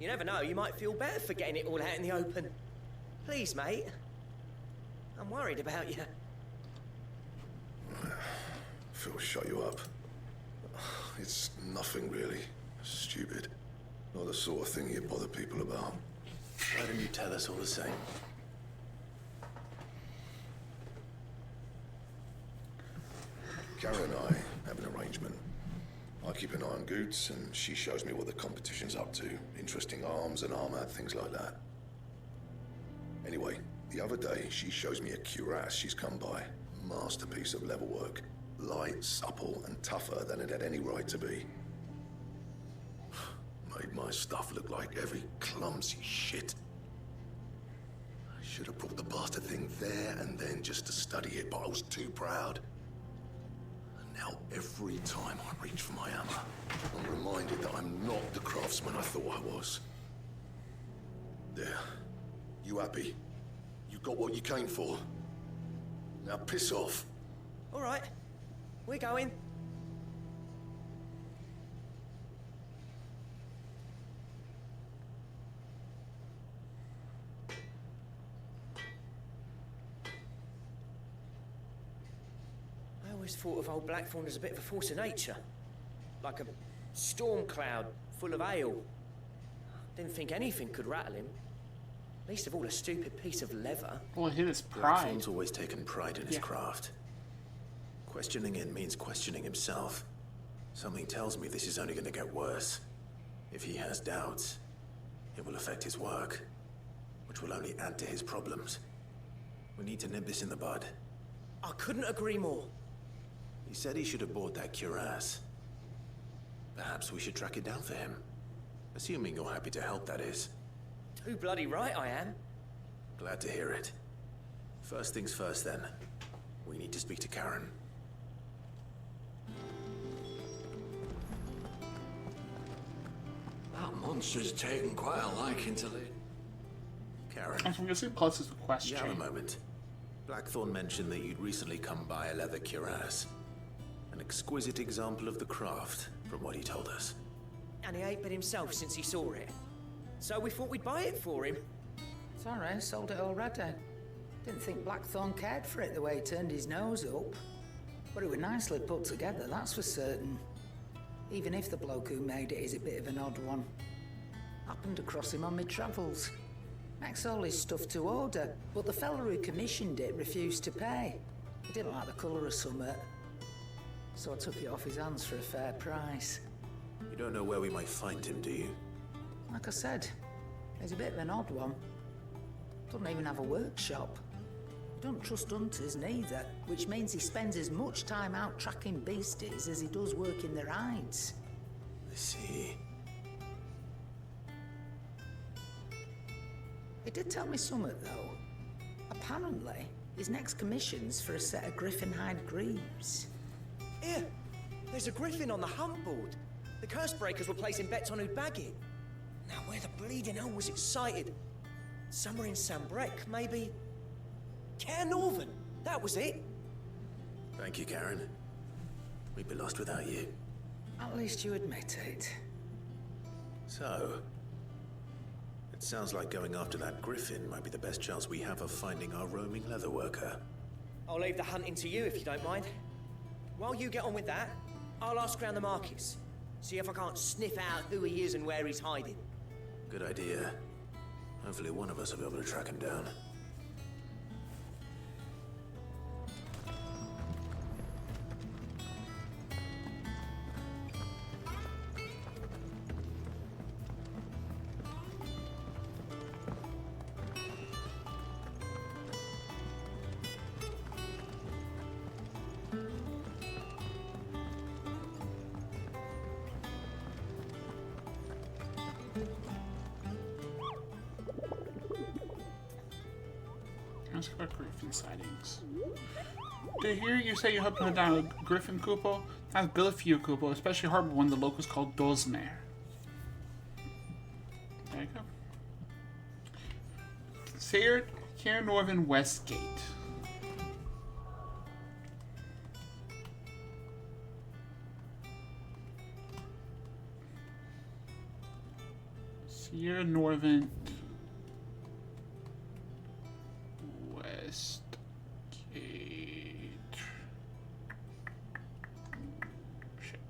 You never know, you might feel better for getting it all out in the open. Please, mate. I'm worried about you. Phil, shut you up. It's nothing really. Stupid. Not the sort of thing you bother people about. Why didn't you tell us all the same? Karen and I have an arrangement. I keep an eye on Goots, and she shows me what the competition's up to. Interesting arms and armor, things like that. Anyway, the other day, she shows me a cuirass she's come by. Masterpiece of level work. Light, supple, and tougher than it had any right to be. Made my stuff look like every clumsy shit. I should have brought the bastard thing there and then just to study it, but I was too proud. Now, every time I reach for my hammer, I'm reminded that I'm not the craftsman I thought I was. There. You happy? You got what you came for. Now piss off. All right. We're going. I always thought of old Blackthorn as a bit of a force of nature. Like a storm cloud full of hail. Didn't think anything could rattle him. Least of all a stupid piece of leather. Well, his pride. Blackthorn's always taken pride in his craft. Questioning it means questioning himself. Something tells me this is only going to get worse. If he has doubts, it will affect his work, which will only add to his problems. We need to nip this in the bud. I couldn't agree more. He said he should have bought that cuirass. Perhaps we should track it down for him. Assuming you're happy to help, that is. Too bloody right I am. Glad to hear it. First things first, then. We need to speak to Karen. That monster's taken quite a liking to Lynn. Karen. I'm guessing plus is the question. You have a moment. Blackthorn mentioned that you'd recently come by a leather cuirass. An exquisite example of the craft, from what he told us. And he ain't been himself since he saw it. So we thought we'd buy it for him. Sorry, sold it already. Didn't think Blackthorn cared for it the way he turned his nose up. But it was nicely put together, that's for certain. Even if the bloke who made it is a bit of an odd one. Happened across him on my travels. Makes all his stuff to order, but the fella who commissioned it refused to pay. He didn't like the colour of summit. So I took it off his hands for a fair price. You don't know where we might find him, do you? Like I said, he's a bit of an odd one. Doesn't even have a workshop. Don't trust hunters neither, which means he spends as much time out tracking beasties as he does working their hides. I see. He did tell me something, though. Apparently, his next commission's for a set of griffin hide greaves. Here, there's a griffin on the hunt board. The curse breakers were placing bets on who'd bag it. Now, where the bleeding hell was it sighted? Somewhere in Sambrec, maybe... Caer Northern, that was it. Thank you, Karen. We'd be lost without you. At least you admit it. So, it sounds like going after that griffin might be the best chance we have of finding our roaming leatherworker. I'll leave the hunting to you if you don't mind. While you get on with that, I'll ask around the markets. See if I can't sniff out who he is and where he's hiding. Good idea. Hopefully one of us will be able to track him down. Let's go to Griffin sightings. Do you hear you say you hope to hunt down a Griffin Kupo? That's Bill a few Kupo, especially harbor one the locals call Dozmer. There you go. Sayre Northern Westgate. Sayre Northern Westgate. Shit.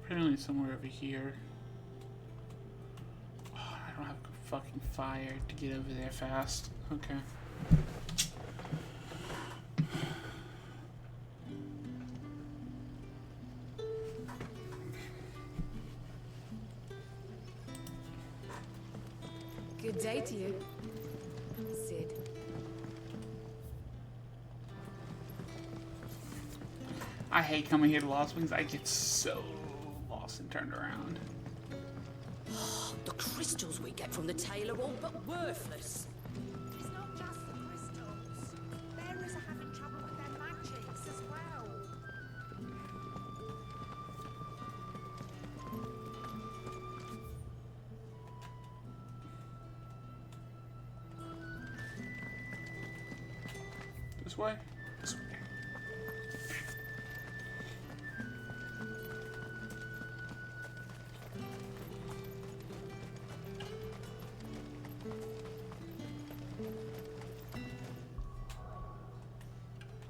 Apparently somewhere over here. Oh, I don't have fucking fire to get over there fast. Okay. Good day to you, Cid. I hate coming here to Lost Wings. I get so lost and turned around. The crystals we get from the tail are all but worthless. It's not just the crystals. Bearers are having trouble with their magics as well. This way? This way.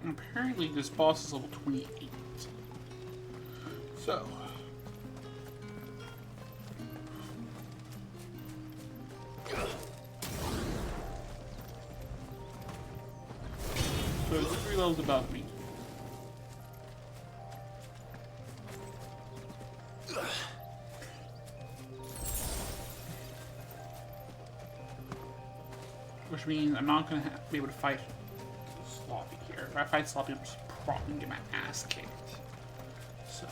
Apparently this boss is level 28. So it's 3 levels above me. Which means I'm not going to be able to fight Sloppy here. If I fight Sloppy, I'm just probably going to get my ass kicked. So.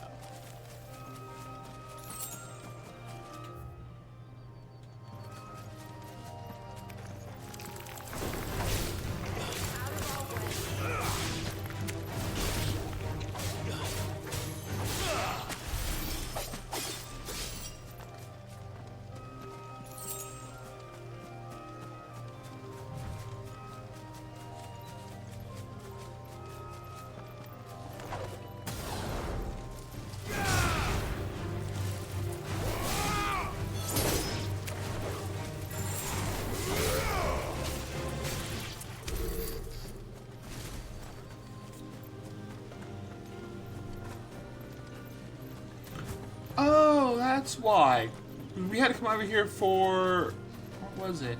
Oh, that's why. We had to come over here for... What was it?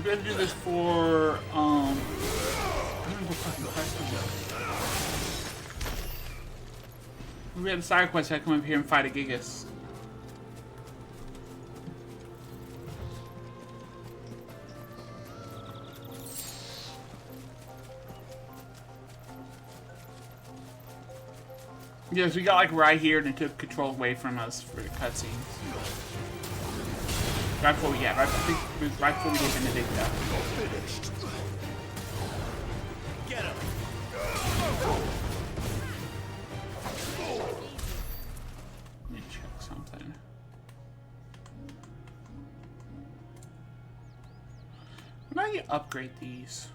we have to do this for, I don't know what fucking quest we have a side quest. I come up here and fight a Gigas. Yes, we got like right here and it took control away from us for the cutscenes. Right before we right before we get Benedicta. Get him. Let me check something. When do I upgrade these?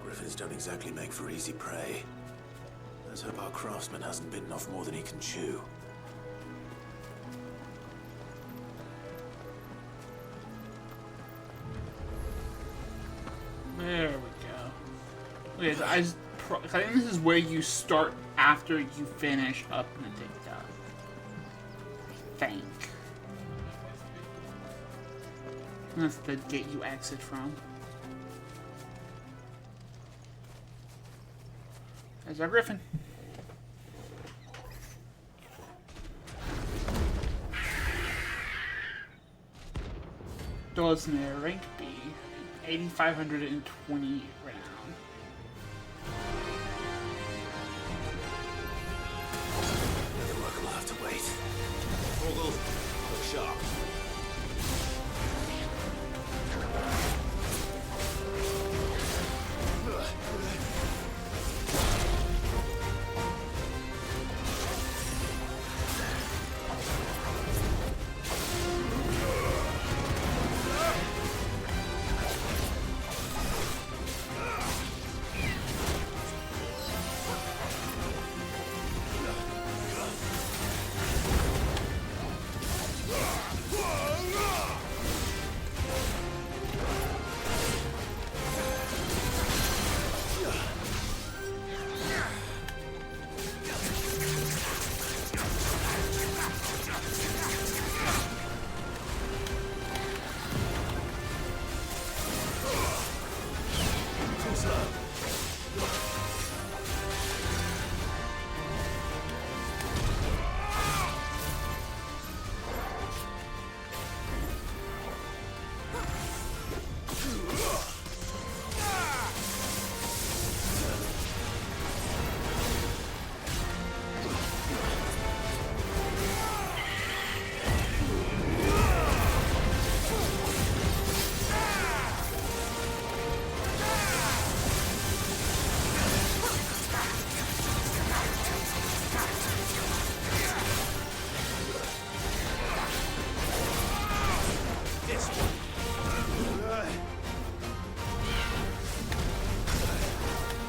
Griffins don't exactly make for easy prey. Let's hope our craftsman hasn't bitten off more than he can chew. There we go. Okay, so I think this is where you start after you finish up Benedicta. I think. That's the gate you exit from. There's our Griffin. Dozner, rank B, 8,520 renown. The work will have to wait. Hold on. Look sharp.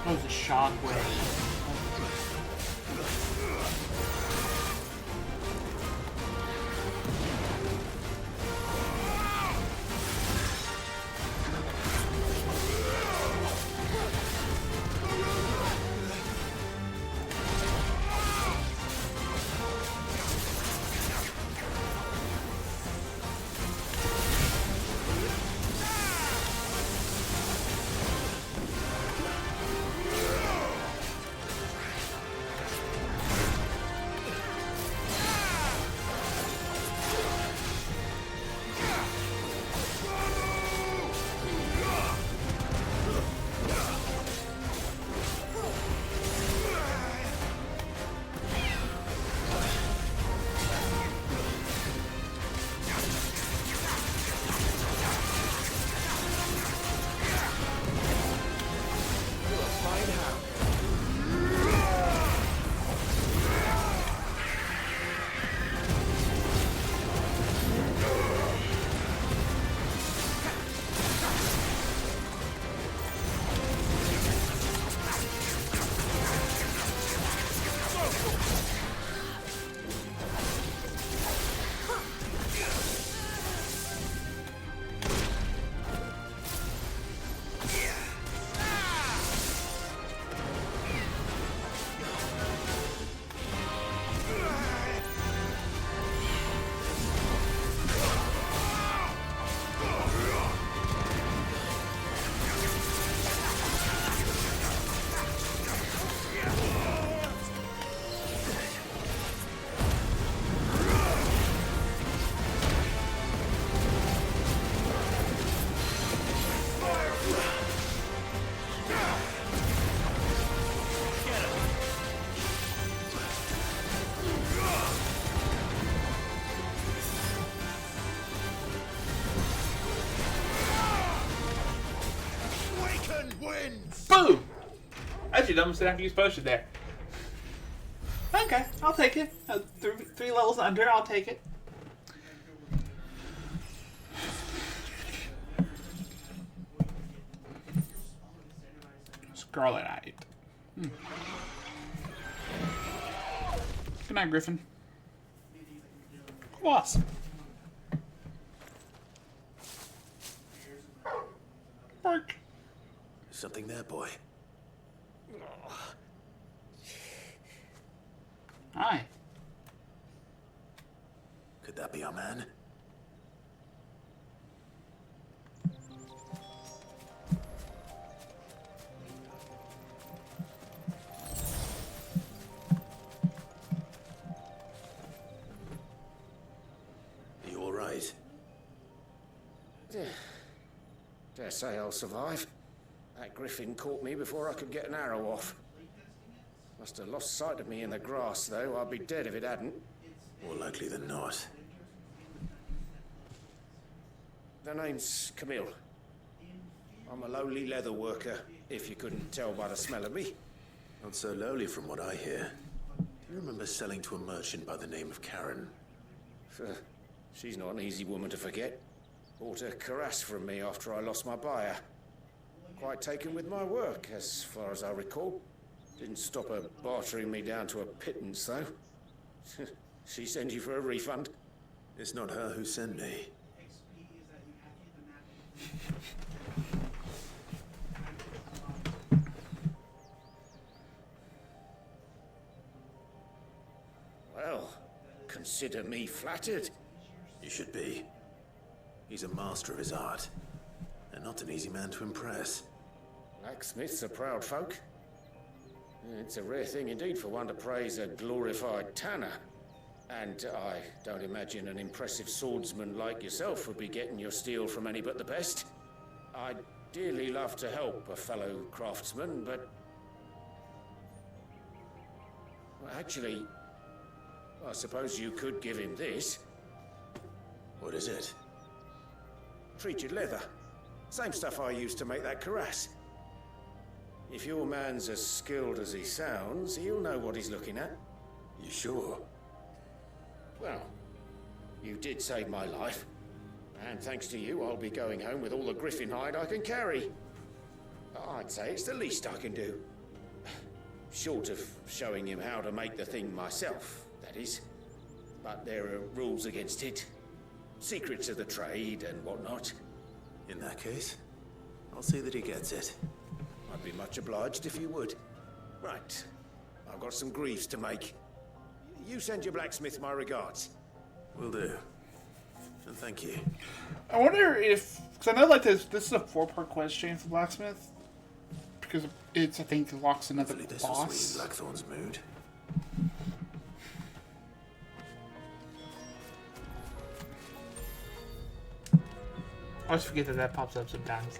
That was a shockwave. Boom! Actually, almost didn't have to use potion there. Okay, I'll take it. 3 levels under, I'll take it. Scarlet Eyed. Good night, Griffin. Awesome. Bark. Something there, boy. Hi. Could that be our man? You all right? Dare say I'll survive. That griffin caught me before I could get an arrow off. Must have lost sight of me in the grass, though. I'd be dead if it hadn't. More likely than not. The name's Camille. I'm a lowly leather worker, if you couldn't tell by the smell of me. Not so lowly from what I hear. Do you remember selling to a merchant by the name of Karen? She's not an easy woman to forget. Bought a cuirass from me after I lost my buyer. Quite taken with my work, as far as I recall. Didn't stop her bartering me down to a pittance, though. She sent you for a refund? It's not her who sent me. Well, consider me flattered. You should be. He's a master of his art, and not an easy man to impress. Blacksmiths are proud folk. It's a rare thing indeed for one to praise a glorified tanner. And I don't imagine an impressive swordsman like yourself would be getting your steel from any but the best. I'd dearly love to help a fellow craftsman, but... Well, actually, I suppose you could give him this. What is it? Treated leather. Same stuff I used to make that cuirass. If your man's as skilled as he sounds, he'll know what he's looking at. You sure? Well, you did save my life. And thanks to you, I'll be going home with all the griffin hide I can carry. I'd say it's the least I can do. Short of showing him how to make the thing myself, that is. But there are rules against it. Secrets of the trade and whatnot. In that case, I'll see that he gets it. I'd be much obliged if you would. Right. I've got some greaves to make. You send your blacksmith my regards. Will do. And thank you. I wonder if... Because I know like this is a 4-part quest chain for Blacksmith. Because it's, I think, locks another Hopefully this boss. will sweeten Blackthorn's mood. I always forget that pops up sometimes.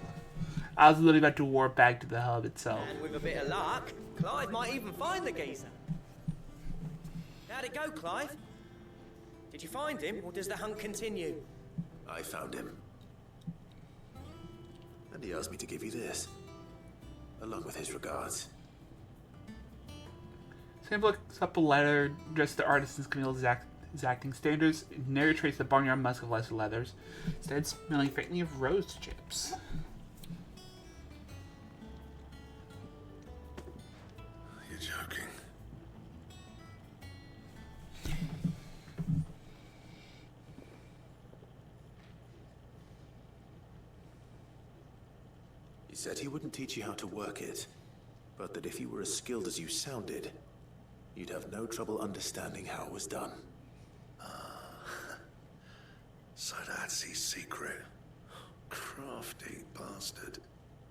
I was literally about to warp back to the hub itself. And with a bit of luck, Clive might even find the geezer. How'd it go, Clive? Did you find him, or does the hunt continue? I found him. And he asked me to give you this. Along with his regards. Sam looks up a letter addressed to artisans Camille's exacting standards. It narrates the barnyard musk of lesser leathers, instead smelling faintly of rose chips. You're joking. He said he wouldn't teach you how to work it, but that if you were as skilled as you sounded, you'd have no trouble understanding how it was done. So that's his secret. Crafty bastard.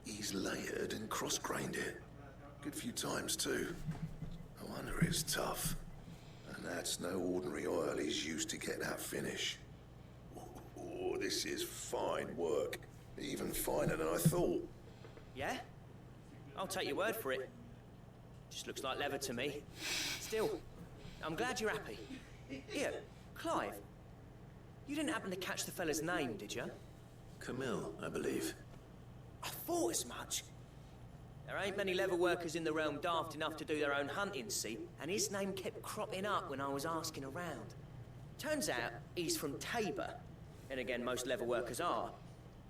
He's layered and cross-grained it. Good few times, too. No wonder it's tough. And that's no ordinary oil he's used to get that finish. Oh, this is fine work. Even finer than I thought. Yeah? I'll take your word for it. Just looks like leather to me. Still, I'm glad you're happy. Here, Clive. You didn't happen to catch the fella's name, did you? Camille, I believe. I thought as much. There ain't many leather workers in the realm daft enough to do their own hunting, see? And his name kept cropping up when I was asking around. Turns out he's from Tabor. And again, most leather workers are.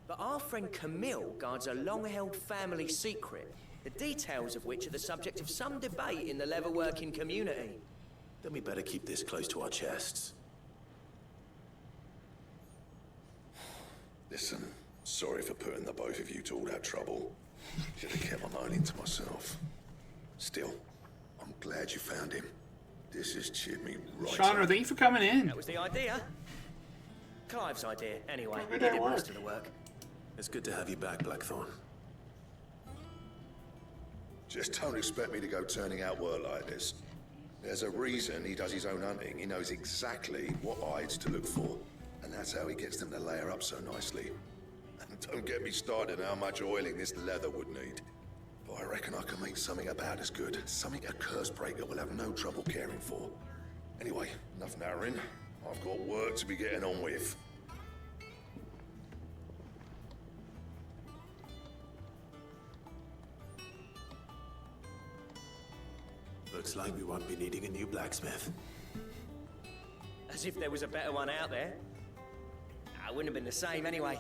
But our friend Camille guards a long-held family secret, the details of which are the subject of some debate in the leather-working community. Then we better keep this close to our chests. Listen, sorry for putting the both of you to all that trouble. Should have kept my moaning to myself. Still, I'm glad you found him. This has cheered me right Shauna, up. thank you for coming in. That was the idea. Clive's idea, anyway. Good He at did work. most of the work. It's good to have you back, Blackthorn. Just don't expect me to go turning out work like this. There's a reason he does his own hunting. He knows exactly what hides to look for. And that's how he gets them to layer up so nicely. And don't get me started on how much oiling this leather would need. But I reckon I can make something about as good. Something a Cursebreaker will have no trouble caring for. Anyway, enough nattering. I've got work to be getting on with. Looks like we won't be needing a new blacksmith. As if there was a better one out there. It wouldn't have been the same anyway.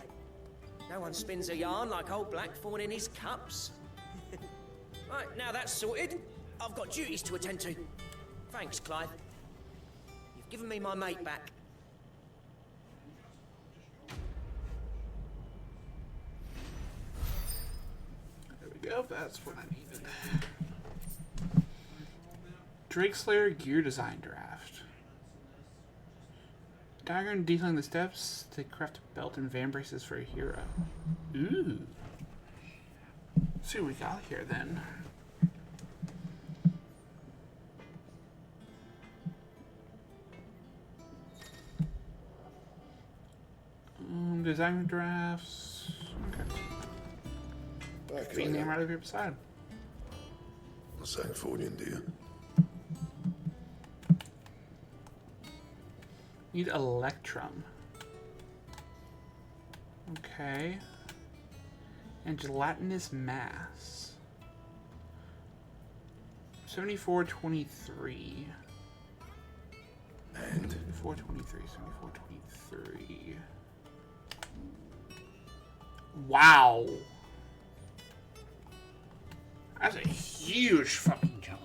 No one spins a yarn like old Blackthorn in his cups. Right, now that's sorted. I've got duties to attend to. Thanks, Clive. You've given me my mate back. There we go. That's what I needed. Drakeslayer gear design draft. Diagram detailing the steps to craft a belt and van braces for a hero. Ooh. Let's see what we got here then. Design drafts. Okay. Okay. Feed name right over here beside. I'm saying forward, dear. Need Electrum. Okay. And gelatinous mass. 7423. And 7423, 7423. Wow. That's a huge fucking jump.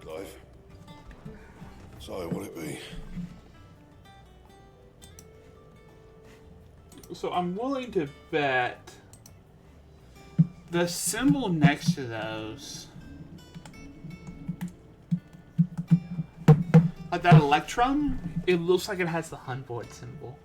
Clive. So, what'll it be? So I'm willing to bet the symbol next to those, like that Electrum, it looks like it has the Hunboard symbol.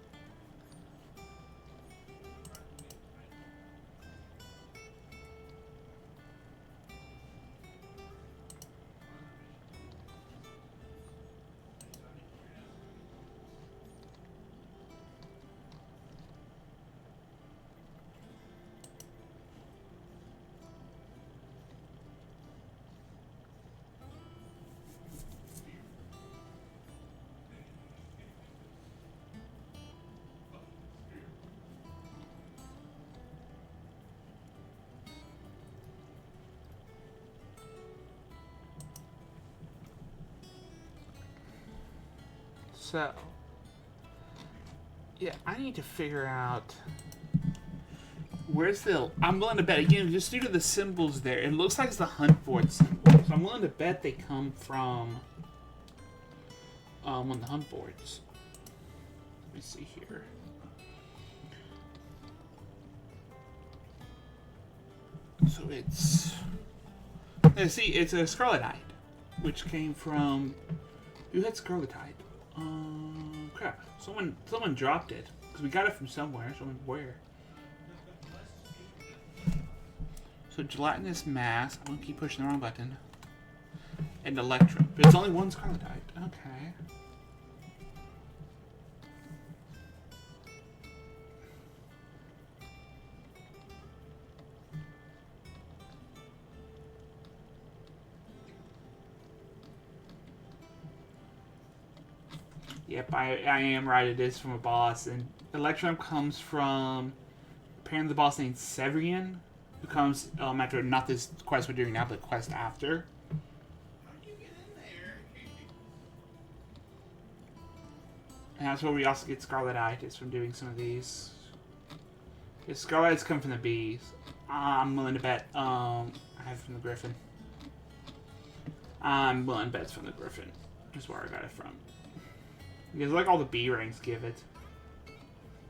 So, yeah, I need to figure out where's the. I'm willing to bet again, just due to the symbols there. It looks like it's the Huntboard symbol, so I'm willing to bet they come from one of the Huntboards. Let me see here. So it's. Let's see, it's a Scarletide, which came from. Who had Scarletide? Crap. Someone dropped it. Because we got it from somewhere. Someone where? So gelatinous mass. I'm gonna keep pushing the wrong button. And Electrum. But it's only one Scarletide. Okay. Yep, I am right. It is from a boss, and Electrum comes from apparently the boss named Severian, who comes after not this quest we're doing now, but the quest after. And that's where we also get Scarlet-itis from doing some of these. Yeah, Scarlet-itis come from the bees. I'm willing to bet, I have it from the Griffin. I'm willing to bet it's from the Griffin. That's where I got it from. Because like all the B ranks give it.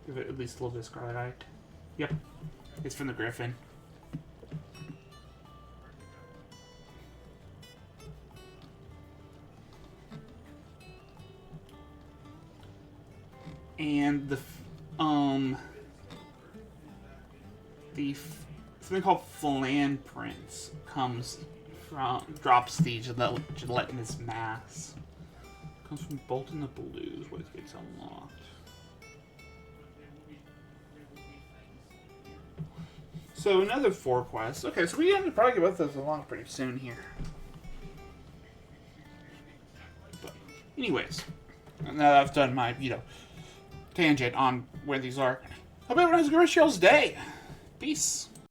Give it at least a little bit of Scarlet-itis. Yep. It's from the Griffin. And something called Flan Prince drops the gelatinous mass. Comes from Bolton the Blues, where it gets unlocked. So another 4 quests. Okay, so we end up probably get both those along pretty soon here. But anyways, now that I've done my, tangent on where these are, hope everyone has a great day. Peace.